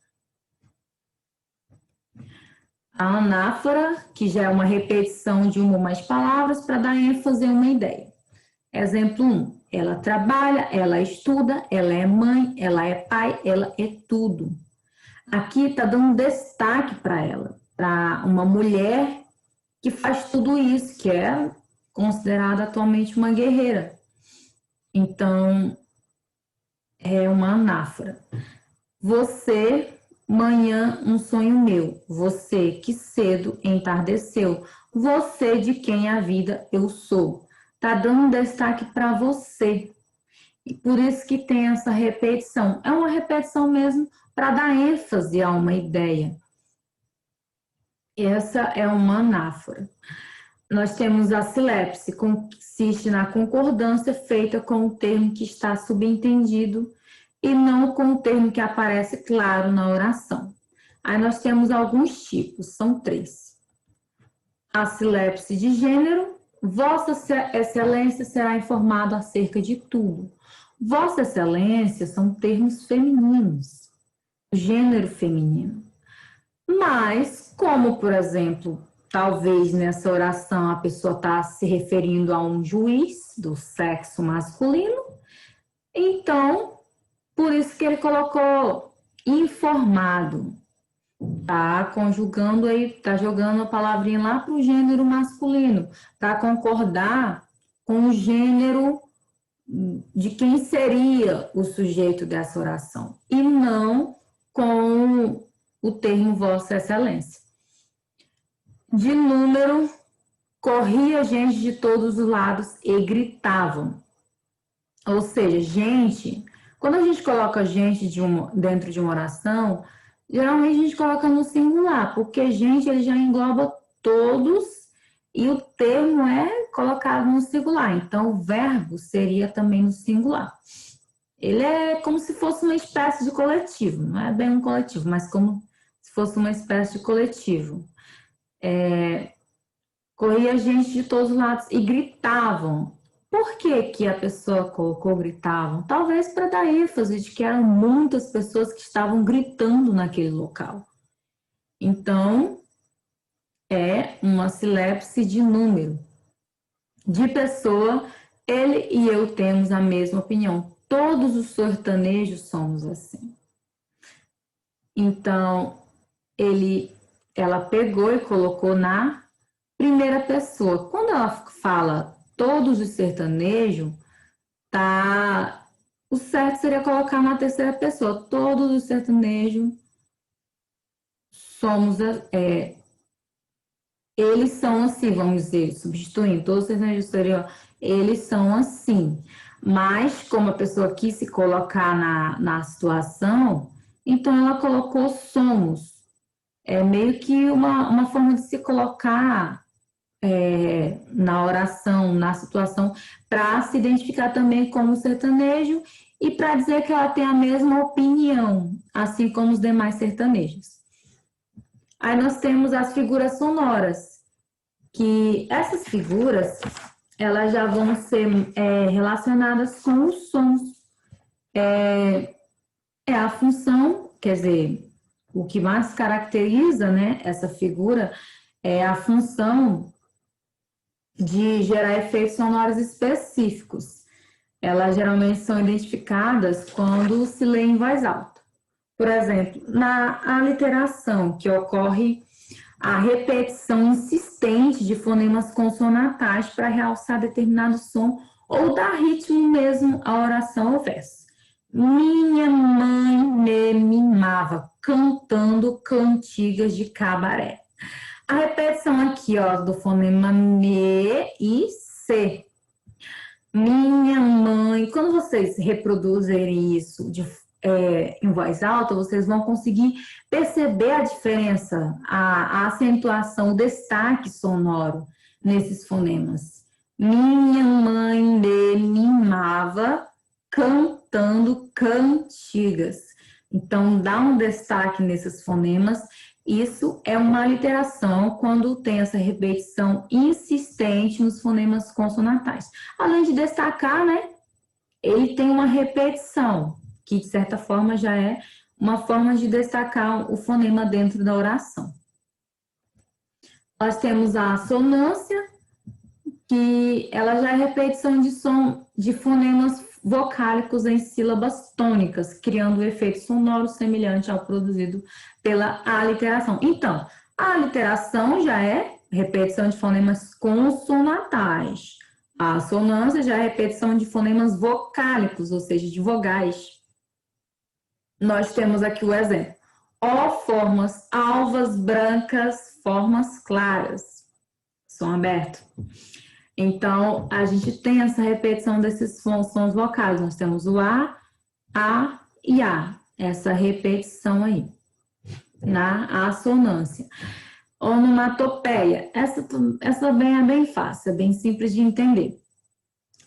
A anáfora, que já é uma repetição de uma ou mais palavras para dar ênfase a uma ideia. Exemplo 1. Ela trabalha, ela estuda, ela é mãe, ela é pai, ela é tudo. Aqui está dando destaque para ela, para uma mulher que faz tudo isso, que é considerada atualmente uma guerreira. Então, é uma anáfora. Você, manhã, um sonho meu. Você, que cedo entardeceu. Você, de quem a vida eu sou. Tá dando destaque para você. E por isso que tem essa repetição. É uma repetição mesmo para dar ênfase a uma ideia. Essa é uma anáfora. Nós temos a silepse, consiste na concordância feita com o termo que está subentendido e não com o termo que aparece claro na oração. Aí nós temos alguns tipos, são 3. A silepse de gênero, Vossa Excelência será informado acerca de tudo. Vossa Excelência são termos femininos, gênero feminino. Mas, como, por exemplo, talvez nessa oração a pessoa está se referindo a um juiz do sexo masculino, então, por isso que ele colocou informado. Tá conjugando aí, tá jogando a palavrinha lá para o gênero masculino, para concordar com o gênero de quem seria o sujeito dessa oração, e não com o termo Vossa Excelência. De número, corria gente de todos os lados e gritavam. Ou seja, gente, quando a gente coloca gente dentro de uma oração, geralmente a gente coloca no singular, porque gente ele já engloba todos e o termo é colocado no singular. Então, o verbo seria também no singular. Ele é como se fosse uma espécie de coletivo, não é bem um coletivo, mas como se fosse uma espécie de coletivo. Corria gente de todos os lados e gritavam. Por que que a pessoa colocou gritavam? Talvez para dar ênfase de que eram muitas pessoas que estavam gritando naquele local. Então, é uma silepse de número. De pessoa, ele e eu temos a mesma opinião. Todos os sertanejos somos assim. Então, ela pegou e colocou na primeira pessoa. Quando ela fala todos os sertanejos, tá? O certo seria colocar na terceira pessoa. Todos os sertanejos somos, eles são assim, vamos dizer, substituindo todos os sertanejos seriam, eles são assim. Mas, como a pessoa quis se colocar na situação, então ela colocou somos. É meio que uma forma de se colocar na oração, na situação, para se identificar também como sertanejo e para dizer que ela tem a mesma opinião, assim como os demais sertanejos. Aí nós temos as figuras sonoras, que essas figuras, elas já vão ser relacionadas com os sons. É a função, quer dizer, o que mais caracteriza, né, essa figura é a função de gerar efeitos sonoros específicos. Elas geralmente são identificadas quando se lê em voz alta. Por exemplo, na aliteração, que ocorre a repetição insistente de fonemas consonantais para realçar determinado som ou dar ritmo mesmo à oração ou verso. Minha mãe me mimava cantando cantigas de cabaré. A repetição aqui, ó, do fonema me e se. Minha mãe. Quando vocês reproduzirem isso em voz alta, vocês vão conseguir perceber a diferença, a acentuação, o destaque sonoro nesses fonemas. Minha mãe me mimava cantando cantigas. Então, dá um destaque nesses fonemas. Isso é uma aliteração quando tem essa repetição insistente nos fonemas consonantais. Além de destacar, né, ele tem uma repetição, que de certa forma já é uma forma de destacar o fonema dentro da oração. Nós temos a assonância, que ela já é repetição de som de fonemas vocálicos em sílabas tônicas, criando um efeito sonoro semelhante ao produzido pela aliteração. Então, a aliteração já é repetição de fonemas consonantais. A assonância já é repetição de fonemas vocálicos, ou seja, de vogais. Nós temos aqui o exemplo. Ó, formas alvas, brancas, formas claras. Som aberto. Então, a gente tem essa repetição desses sons vocais. Nós temos o A e A. Essa repetição aí, na assonância. Onomatopeia. Essa bem é bem fácil, é bem simples de entender.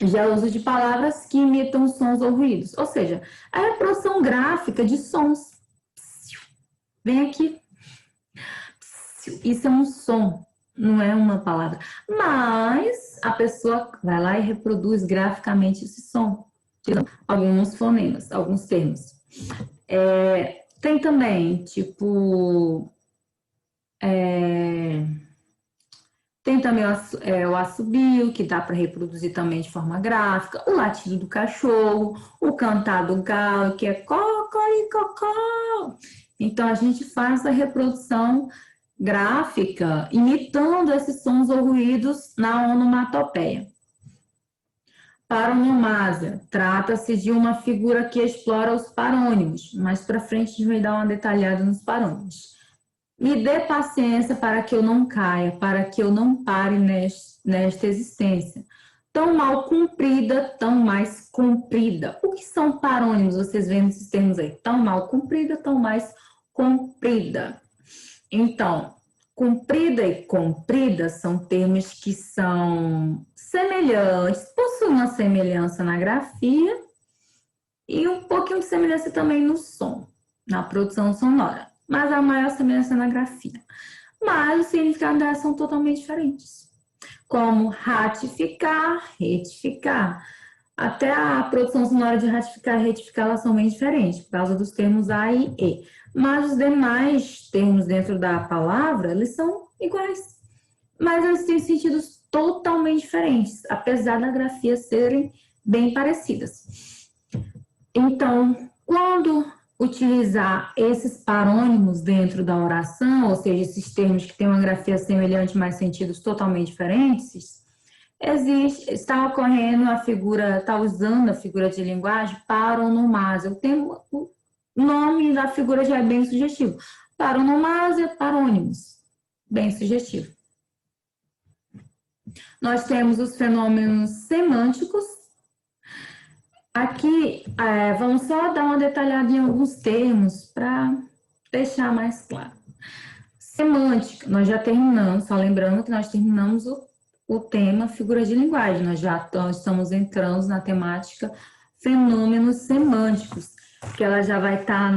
Já é o uso de palavras que imitam sons ou ruídos. Ou seja, a reprodução gráfica de sons. Vem aqui. Isso é um som, não é uma palavra. Mas a pessoa vai lá e reproduz graficamente esse som. Alguns fonemas, alguns termos. Tem também, tipo... tem também o assobio, que dá para reproduzir também de forma gráfica, o latido do cachorro, o cantar do galo, que é cocó. Então, a gente faz a reprodução gráfica, imitando esses sons ou ruídos na onomatopeia. Paronomásia. Trata-se de uma figura que explora os parônimos. Mais para frente, a gente vai dar uma detalhada nos parônimos. Me dê paciência para que eu não caia, para que eu não pare nesta existência. Tão mal cumprida, tão mais comprida. O que são parônimos? Vocês veem esses termos aí. Tão mal cumprida, tão mais comprida. Então, comprida e comprida são termos que são semelhantes, possuem uma semelhança na grafia e um pouquinho de semelhança também no som, na produção sonora. Mas a maior semelhança é na grafia. Mas os significados delas são totalmente diferentes. Como ratificar, retificar. Até a produção sonora de ratificar e retificar, elas são bem diferentes, por causa dos termos A e E. Mas os demais termos dentro da palavra, eles são iguais. Mas eles têm sentidos totalmente diferentes, apesar da grafia serem bem parecidas. Então, quando utilizar esses parônimos dentro da oração, ou seja, esses termos que têm uma grafia semelhante, mas sentidos totalmente diferentes, está ocorrendo a figura, está usando a figura de linguagem paronomásia. O nome da figura já é bem sugestivo. Paronomásia, parônimos. Bem sugestivo. Nós temos os fenômenos semânticos. Aqui, vamos só dar uma detalhada em alguns termos para deixar mais claro. Semântica, nós já terminamos, só lembrando que nós terminamos o tema figura de linguagem, nós já estamos entrando na temática fenômenos semânticos, que ela já vai estar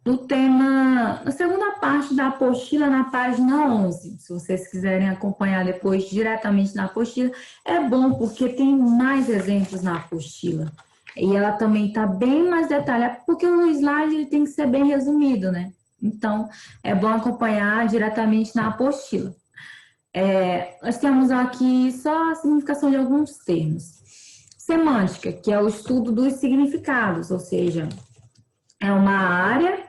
no tema, na segunda parte da apostila, na página 11. Se vocês quiserem acompanhar depois diretamente na apostila, é bom porque tem mais exemplos na apostila. E ela também está bem mais detalhada, porque o slide ele tem que ser bem resumido, né? Então, é bom acompanhar diretamente na apostila. Nós temos aqui só a significação de alguns termos. Semântica, que é o estudo dos significados, ou seja, é uma área,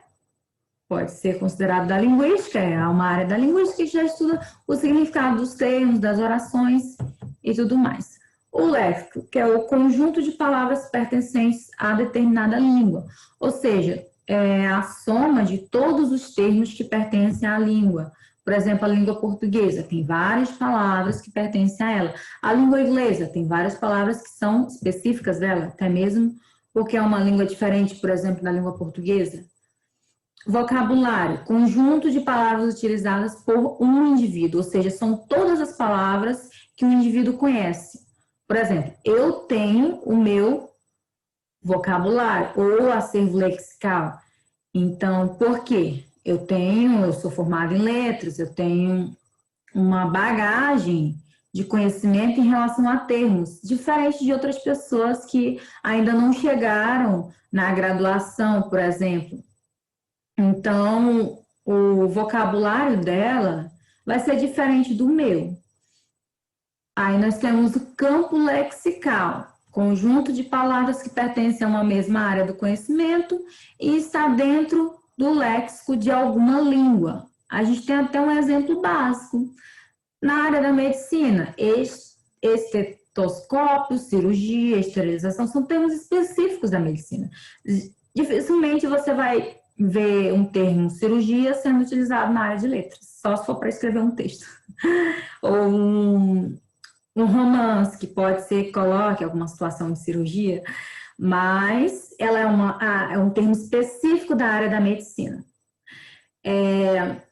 pode ser considerada da linguística, é uma área da linguística que já estuda o significado dos termos, das orações e tudo mais. O léxico, que é o conjunto de palavras pertencentes a determinada língua, ou seja, é a soma de todos os termos que pertencem à língua. Por exemplo, a língua portuguesa tem várias palavras que pertencem a ela. A língua inglesa tem várias palavras que são específicas dela, até mesmo porque é uma língua diferente, por exemplo, da língua portuguesa. Vocabulário, conjunto de palavras utilizadas por um indivíduo, ou seja, são todas as palavras que o indivíduo conhece. Por exemplo, eu tenho o meu vocabulário ou acervo lexical. Então, por quê? Eu sou formada em letras, eu tenho uma bagagem de conhecimento em relação a termos, diferente de outras pessoas que ainda não chegaram na graduação, por exemplo. Então, o vocabulário dela vai ser diferente do meu. Aí nós temos o campo lexical, conjunto de palavras que pertencem a uma mesma área do conhecimento e está dentro do léxico de alguma língua. A gente tem até um exemplo básico. Na área da medicina, estetoscópio, cirurgia, esterilização, são termos específicos da medicina. Dificilmente você vai ver um termo cirurgia sendo utilizado na área de letras, só se for para escrever um texto. Ou um romance, que pode ser que coloque alguma situação de cirurgia, mas ela é um termo específico da área da medicina.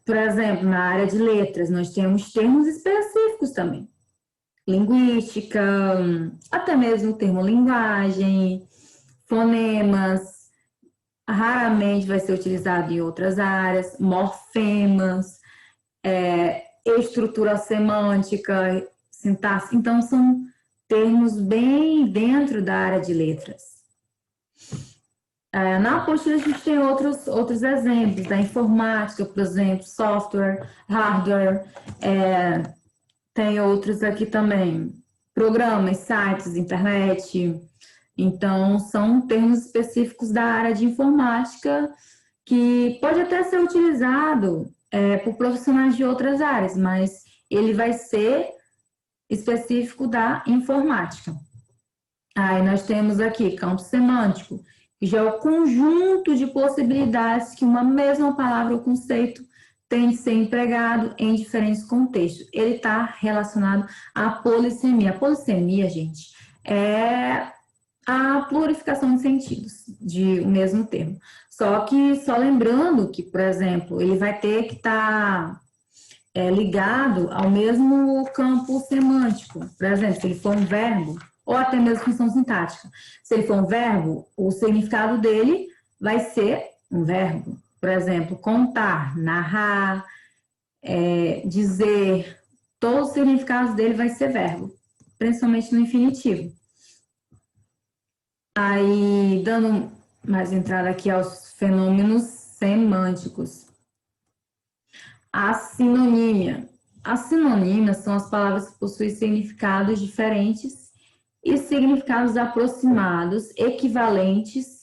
Por exemplo, na área de letras, nós temos termos específicos também. Linguística, até mesmo o termo linguagem, fonemas, raramente vai ser utilizado em outras áreas, morfemas, estrutura semântica, sintaxe. Então, são termos bem dentro da área de letras. Na apostila, a gente tem outros exemplos da informática, por exemplo, software, hardware, tem outros aqui também, programas, sites, internet. Então, são termos específicos da área de informática que pode até ser utilizado por profissionais de outras áreas, mas ele vai ser específico da informática. Aí nós temos aqui campo semântico, que já é o conjunto de possibilidades que uma mesma palavra ou conceito tem de ser empregado em diferentes contextos. Ele está relacionado à polissemia. A polissemia, gente, é a plurificação de sentidos de o mesmo termo. Só lembrando que, por exemplo, ele vai ter que estar ligado ao mesmo campo semântico. Por exemplo, se ele for um verbo, ou até mesmo função sintática. Se ele for um verbo, o significado dele vai ser um verbo. Por exemplo, contar, narrar, dizer, todos os significados dele vai ser verbo, principalmente no infinitivo. Aí, dando mais entrada aqui aos fenômenos semânticos. A sinonímia. As sinonímias são as palavras que possuem significados diferentes e significados aproximados, equivalentes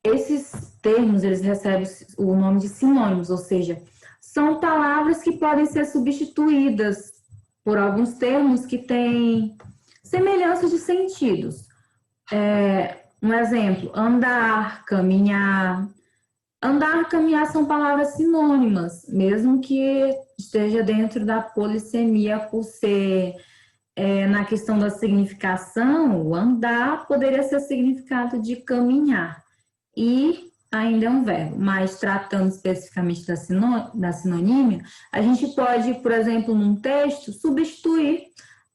esses termos, eles recebem o nome de sinônimos, ou seja, são palavras que podem ser substituídas por alguns termos que têm semelhança de sentidos. Um exemplo, andar, caminhar. Andar, caminhar são palavras sinônimas, mesmo que esteja dentro da polissemia por ser na questão da significação, o andar poderia ser significado de caminhar. E ainda é um verbo, mas tratando especificamente da sinonímia, a gente pode, por exemplo, num texto, substituir,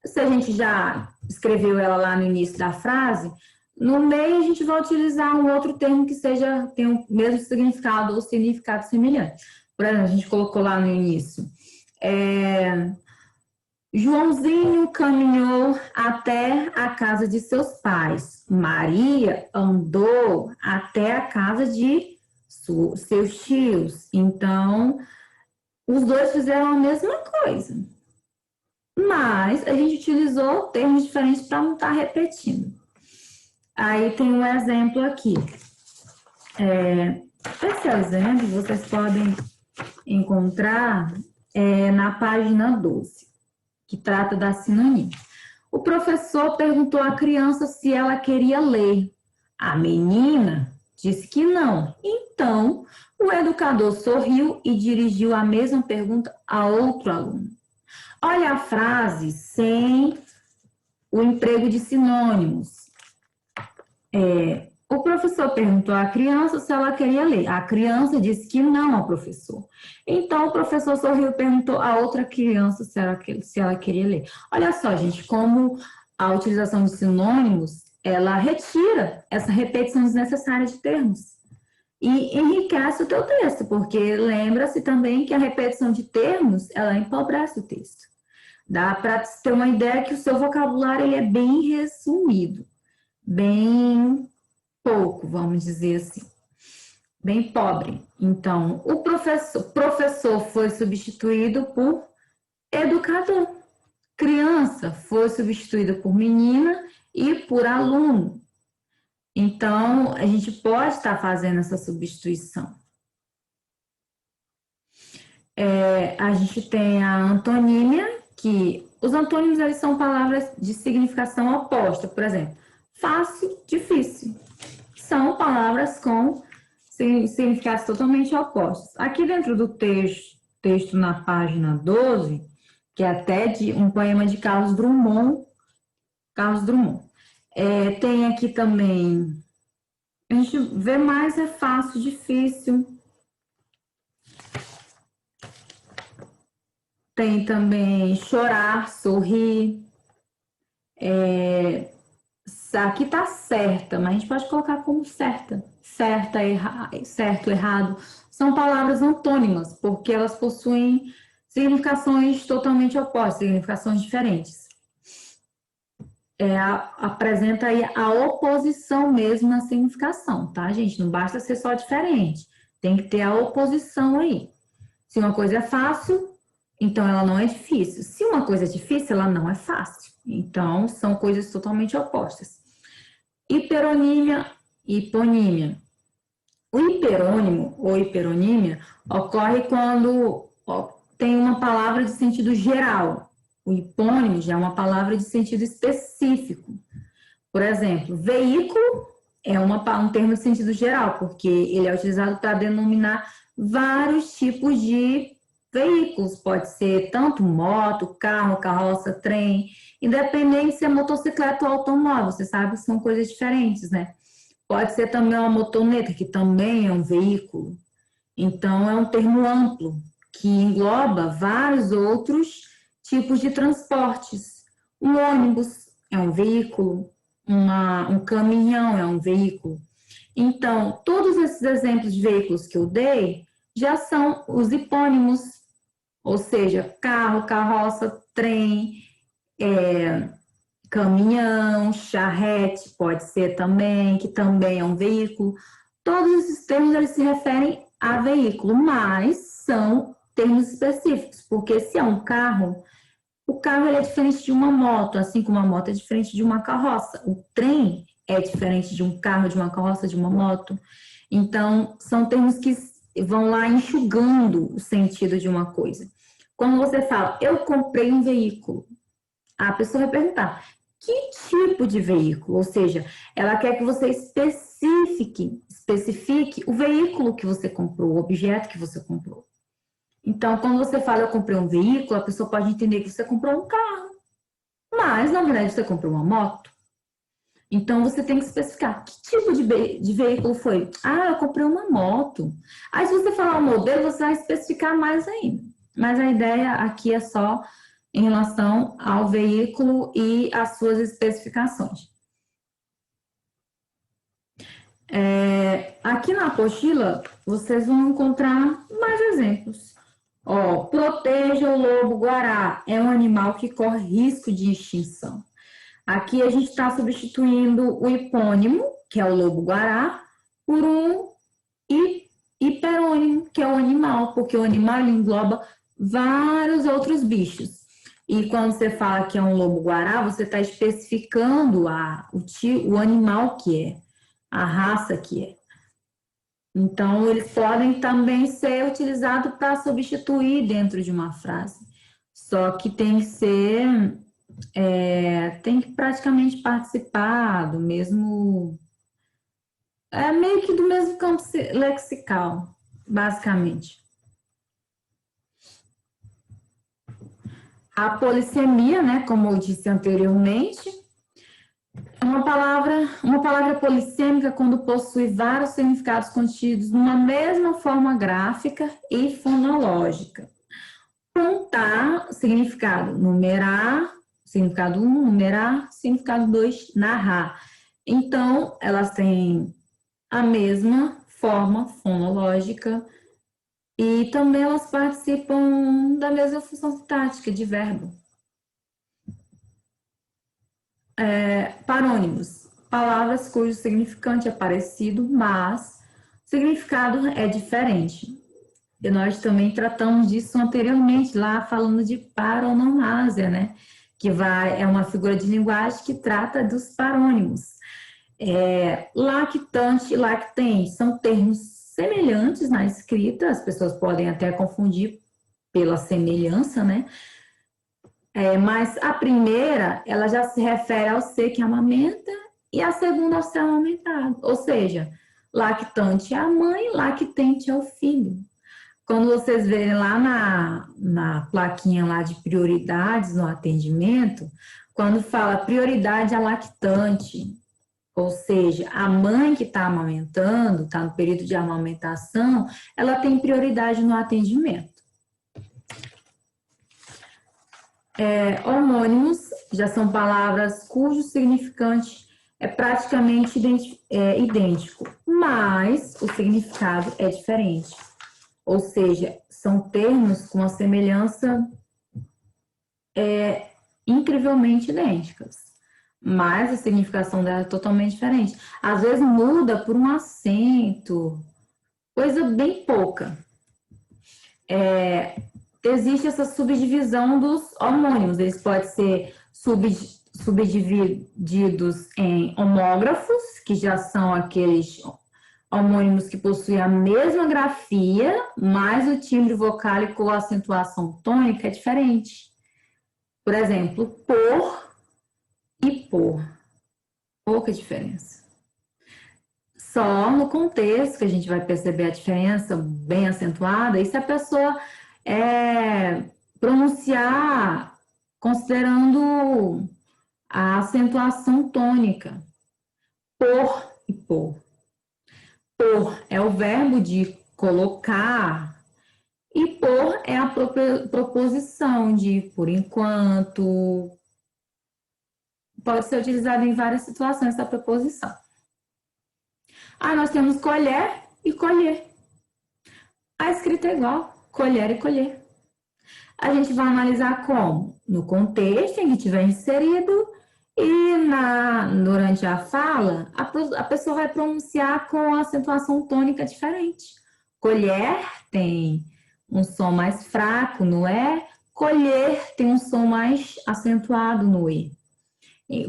se a gente já escreveu ela lá no início da frase, no meio a gente vai utilizar um outro termo que tenha o mesmo significado ou significado semelhante. Por exemplo, a gente colocou lá no início, Joãozinho caminhou até a casa de seus pais. Maria andou até a casa de seus tios. Então, os dois fizeram a mesma coisa. Mas a gente utilizou termos diferentes para não estar repetindo. Aí tem um exemplo aqui. Esse exemplo vocês podem encontrar na página 12. Que trata da sinonímia. O professor perguntou à criança se ela queria ler. A menina disse que não. Então, o educador sorriu e dirigiu a mesma pergunta a outro aluno. Olha a frase sem o emprego de sinônimos. O professor perguntou à criança se ela queria ler. A criança disse que não ao professor. Então, o professor sorriu e perguntou à outra criança se ela queria ler. Olha só, gente, como a utilização de sinônimos, ela retira essa repetição desnecessária de termos. E enriquece o teu texto, porque lembra-se também que a repetição de termos, ela empobrece o texto. Dá para ter uma ideia que o seu vocabulário ele é bem resumido, bem pouco, vamos dizer assim, bem pobre. Então, o professor foi substituído por educador. Criança foi substituída por menina e por aluno. Então, a gente pode estar fazendo essa substituição. A gente tem a antonímia, que os antônimos eles são palavras de significação oposta. Por exemplo, fácil, difícil. São palavras com significados totalmente opostos. Aqui dentro do texto na página 12, que é até de um poema de Carlos Drummond, tem aqui também, a gente vê mais fácil, difícil. Tem também chorar, sorrir. Aqui tá certa, mas a gente pode colocar como certa. Certo, errado. São palavras antônimas, porque elas possuem significações totalmente opostas, significações diferentes. Apresenta aí a oposição mesmo na significação, tá, gente? Não basta ser só diferente, tem que ter a oposição aí. Se uma coisa é fácil, então ela não é difícil. Se uma coisa é difícil, ela não é fácil. Então, são coisas totalmente opostas. Hiperonímia e hiponímia. O hiperônimo ou hiperonímia ocorre quando tem uma palavra de sentido geral. O hipônimo já é uma palavra de sentido específico. Por exemplo, veículo é um termo de sentido geral, porque ele é utilizado para denominar vários tipos de veículos. Pode ser tanto moto, carro, carroça, trem, independente se é motocicleta ou automóvel. Você sabe que são coisas diferentes, né? Pode ser também uma motoneta, que também é um veículo. Então, é um termo amplo, que engloba vários outros tipos de transportes. Um ônibus é um veículo, um caminhão é um veículo. Então, todos esses exemplos de veículos que eu dei já são os hipônimos, ou seja, carro, carroça, trem, caminhão, charrete, pode ser também, que também é um veículo. Todos esses termos eles se referem a veículo, mas são termos específicos, porque se é um carro, o carro ele é diferente de uma moto, assim como a moto é diferente de uma carroça. O trem é diferente de um carro, de uma carroça, de uma moto. Então, são termos que vão lá enxugando o sentido de uma coisa. Quando você fala, eu comprei um veículo, a pessoa vai perguntar, que tipo de veículo? Ou seja, ela quer que você especifique o veículo que você comprou, o objeto que você comprou. Então, quando você fala, eu comprei um veículo, a pessoa pode entender que você comprou um carro. Mas, na verdade, você comprou uma moto. Então, você tem que especificar que tipo de veículo foi. Ah, eu comprei uma moto. Aí, se você falar o modelo, você vai especificar mais ainda. Mas a ideia aqui é só em relação ao veículo e às suas especificações. Aqui na apostila, vocês vão encontrar mais exemplos. Ó, proteja o lobo-guará. É um animal que corre risco de extinção. Aqui a gente está substituindo o hipônimo, que é o lobo-guará, por um hiperônimo, que é o animal, porque o animal engloba vários outros bichos. E quando você fala que é um lobo-guará, você está especificando o animal que é, a raça que é. Então, eles podem também ser utilizados para substituir dentro de uma frase. Só que tem que ser, tem que praticamente participar do mesmo, meio que do mesmo campo lexical, basicamente. A polissemia, né, como eu disse anteriormente, é uma palavra polissêmica quando possui vários significados contidos numa mesma forma gráfica e fonológica. Contar, significado numerar, significado 1, numerar, significado 2, narrar. Então, elas têm a mesma forma fonológica e também elas participam da mesma função sintática de verbo. Parônimos, palavras cujo significante é parecido, mas o significado é diferente. E nós também tratamos disso anteriormente, lá falando de paronomásia, né? Que é uma figura de linguagem que trata dos parônimos. Lactante e lactente são termos semelhantes na escrita, as pessoas podem até confundir pela semelhança, né? Mas a primeira, ela já se refere ao ser que amamenta e a segunda ao ser amamentado. Ou seja, lactante é a mãe, lactente é o filho. Quando vocês verem lá na plaquinha lá de prioridades no atendimento, quando fala prioridade a lactante, ou seja, a mãe que está amamentando, está no período de amamentação, ela tem prioridade no atendimento. Homônimos já são palavras cujo significante é praticamente idêntico, mas o significado é diferente. Ou seja, são termos com uma semelhança incrivelmente idênticas, mas a significação dela é totalmente diferente. Às vezes muda por um acento, coisa bem pouca. Existe essa subdivisão dos homônimos, eles podem ser subdivididos em homógrafos, que já são aqueles homônimos que possuem a mesma grafia, mas o timbre vocálico ou a acentuação tônica é diferente. Por exemplo, por e por. Pouca diferença. Só no contexto que a gente vai perceber a diferença bem acentuada, e se a pessoa pronunciar considerando a acentuação tônica. Por e por. Por é o verbo de colocar e por é a proposição de por enquanto. Pode ser utilizado em várias situações essa preposição. Nós temos colher e colher. A escrita é igual, colher e colher. A gente vai analisar como? No contexto em que estiver inserido e durante a fala, a pessoa vai pronunciar com acentuação tônica diferente. Colher tem um som mais fraco no E, colher tem um som mais acentuado no E.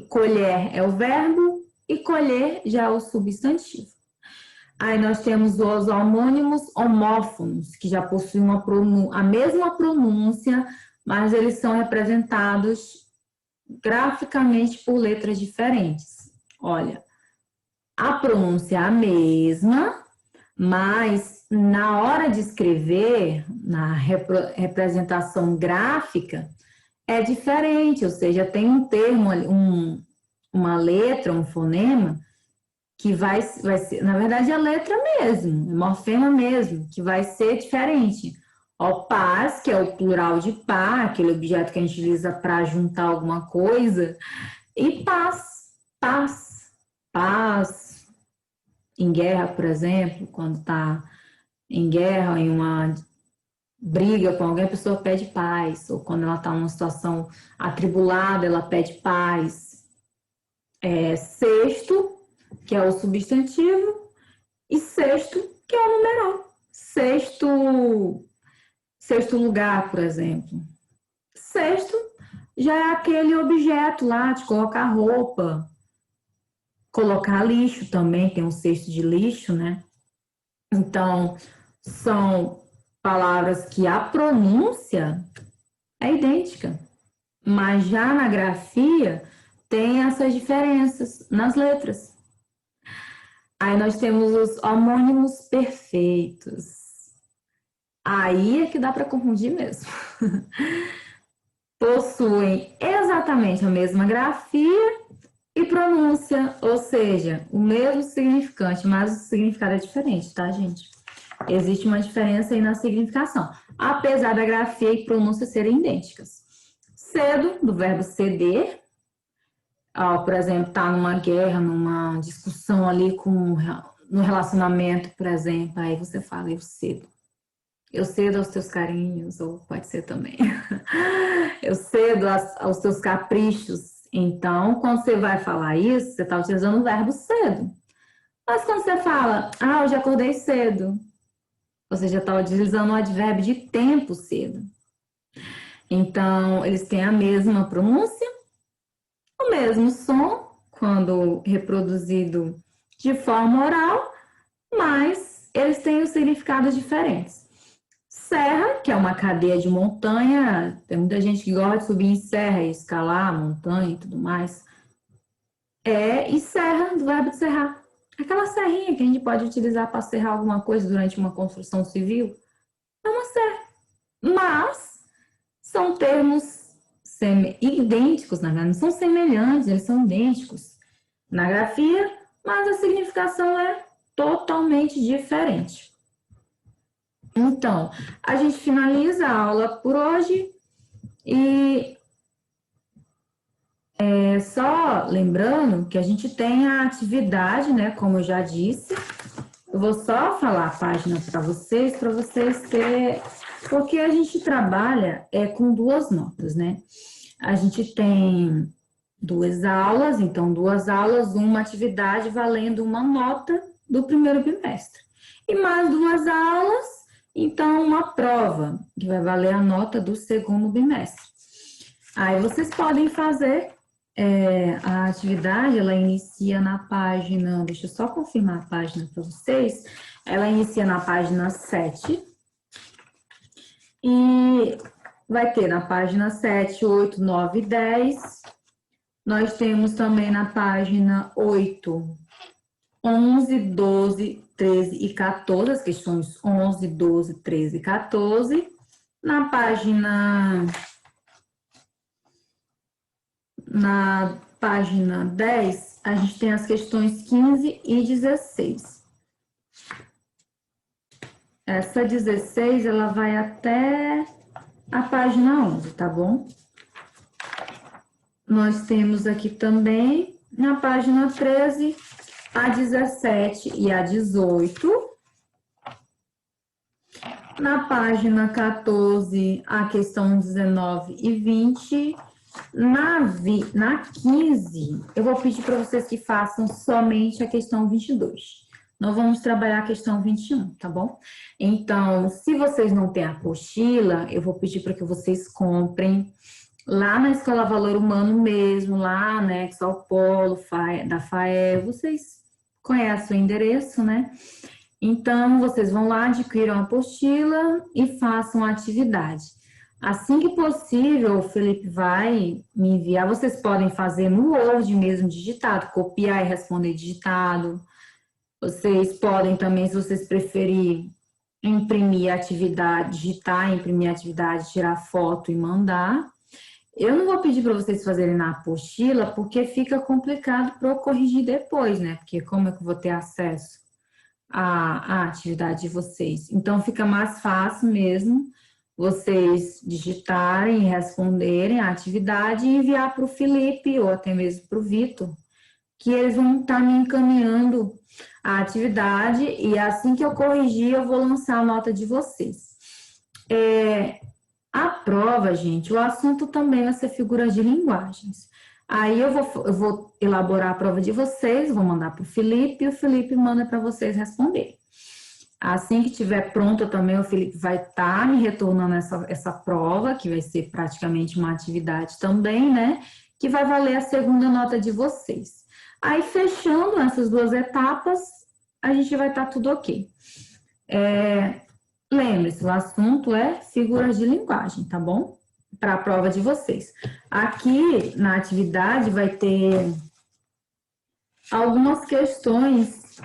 Colher é o verbo e colher já é o substantivo. Aí nós temos os homônimos homófonos, que já possuem a mesma pronúncia, mas eles são representados graficamente por letras diferentes. Olha, a pronúncia é a mesma, mas na hora de escrever, na representação gráfica, é diferente, ou seja, tem um termo, uma letra, um fonema, que vai ser, na verdade, a letra mesmo, é morfema mesmo, que vai ser diferente. Ó, paz, que é o plural de pá, aquele objeto que a gente utiliza para juntar alguma coisa, e paz, paz, paz. Em guerra, por exemplo, quando está em guerra, em uma briga com alguém, a pessoa pede paz, ou quando ela está numa situação atribulada, ela pede paz. Sexto, que é o substantivo, e sexto, que é o numeral. Sexto lugar, por exemplo. Sexto já é aquele objeto lá de colocar roupa, colocar lixo também, tem um cesto de lixo, né? Então, são palavras que a pronúncia é idêntica, mas já na grafia tem essas diferenças nas letras. Aí nós temos os homônimos perfeitos. Aí é que dá para confundir mesmo. Possuem exatamente a mesma grafia e pronúncia, ou seja, o mesmo significante, mas o significado é diferente, tá, gente? Existe uma diferença aí na significação, apesar da grafia e pronúncia serem idênticas. Cedo, do verbo ceder, por exemplo, tá numa guerra, numa discussão ali no relacionamento, por exemplo, aí você fala, eu cedo. Eu cedo aos teus carinhos, ou pode ser também. Eu cedo aos teus caprichos. Então, quando você vai falar isso, você está utilizando o verbo cedo. Mas quando você fala, eu já acordei cedo, você já está utilizando o advérbio de tempo cedo. Então, eles têm a mesma pronúncia, o mesmo som, quando reproduzido de forma oral, mas eles têm os significados diferentes. Serra, que é uma cadeia de montanha, tem muita gente que gosta de subir em serra e escalar a montanha e tudo mais. E serra, do verbo de serrar. Aquela serrinha que a gente pode utilizar para serrar alguma coisa durante uma construção civil. É uma serra. Mas são termos idênticos, na verdade, não são semelhantes, eles são idênticos na grafia, mas a significação é totalmente diferente. Então, a gente finaliza a aula por hoje e só lembrando que a gente tem a atividade, né, como eu já disse. Eu vou só falar a página para vocês terem, porque a gente trabalha com 2 notas, né? A gente tem 2 aulas, então 2 aulas, uma atividade valendo uma nota do primeiro bimestre. E mais 2 aulas, então uma prova, que vai valer a nota do segundo bimestre. Aí vocês podem fazer a atividade, ela inicia na página, deixa eu só confirmar a página para vocês, ela inicia na página 7 e vai ter na página 7, 8, 9 e 10. Nós temos também na página 8, 11, 12, 13 e 14, as questões 11, 12, 13 e 14. Na página 10, a gente tem as questões 15 e 16. Essa 16, ela vai até a página 11, tá bom? Nós temos aqui também, na página 13, a 17 e a 18. Na página 14, a questão 19 e 20. Na 15, eu vou pedir para vocês que façam somente a questão 22. Nós vamos trabalhar a questão 21, tá bom? Então, se vocês não têm a apostila, eu vou pedir para que vocês comprem lá na Escola Valor Humano mesmo, lá, né, anexo ao polo da FAE, vocês conhece o endereço, né? Então, vocês vão lá, adquiram a apostila e façam a atividade. Assim que possível, o Felipe vai me enviar. Vocês podem fazer no Word mesmo, digitado, copiar e responder digitado. Vocês podem também, se vocês preferirem, imprimir a atividade, digitar, imprimir a atividade, tirar foto e mandar. Eu não vou pedir para vocês fazerem na apostila, porque fica complicado para eu corrigir depois, né? Porque como é que eu vou ter acesso à atividade de vocês? Então, fica mais fácil mesmo vocês digitarem e responderem a atividade e enviar para o Felipe ou até mesmo para o Vitor, que eles vão estar me encaminhando a atividade e assim que eu corrigir, eu vou lançar a nota de vocês. A prova, gente, o assunto também vai ser figuras de linguagens. Aí eu vou elaborar a prova de vocês, vou mandar para o Felipe e o Felipe manda para vocês responderem. Assim que estiver pronta também, o Felipe vai estar me retornando essa prova, que vai ser praticamente uma atividade também, né? Que vai valer a segunda nota de vocês. Aí, fechando essas duas etapas, a gente vai estar tudo ok. Lembre-se, o assunto é figuras de linguagem, tá bom? Para a prova de vocês. Aqui na atividade vai ter algumas questões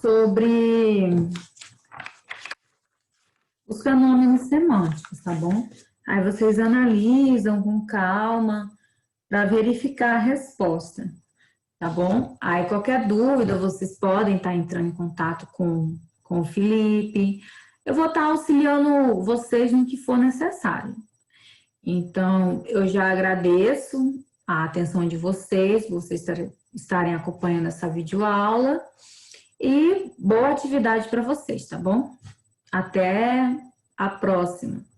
sobre os fenômenos semânticos, tá bom? Aí vocês analisam com calma para verificar a resposta, tá bom? Aí qualquer dúvida, vocês podem estar entrando em contato com o Felipe. Eu vou estar auxiliando vocês no que for necessário. Então, eu já agradeço a atenção de vocês estarem acompanhando essa videoaula e boa atividade para vocês, tá bom? Até a próxima!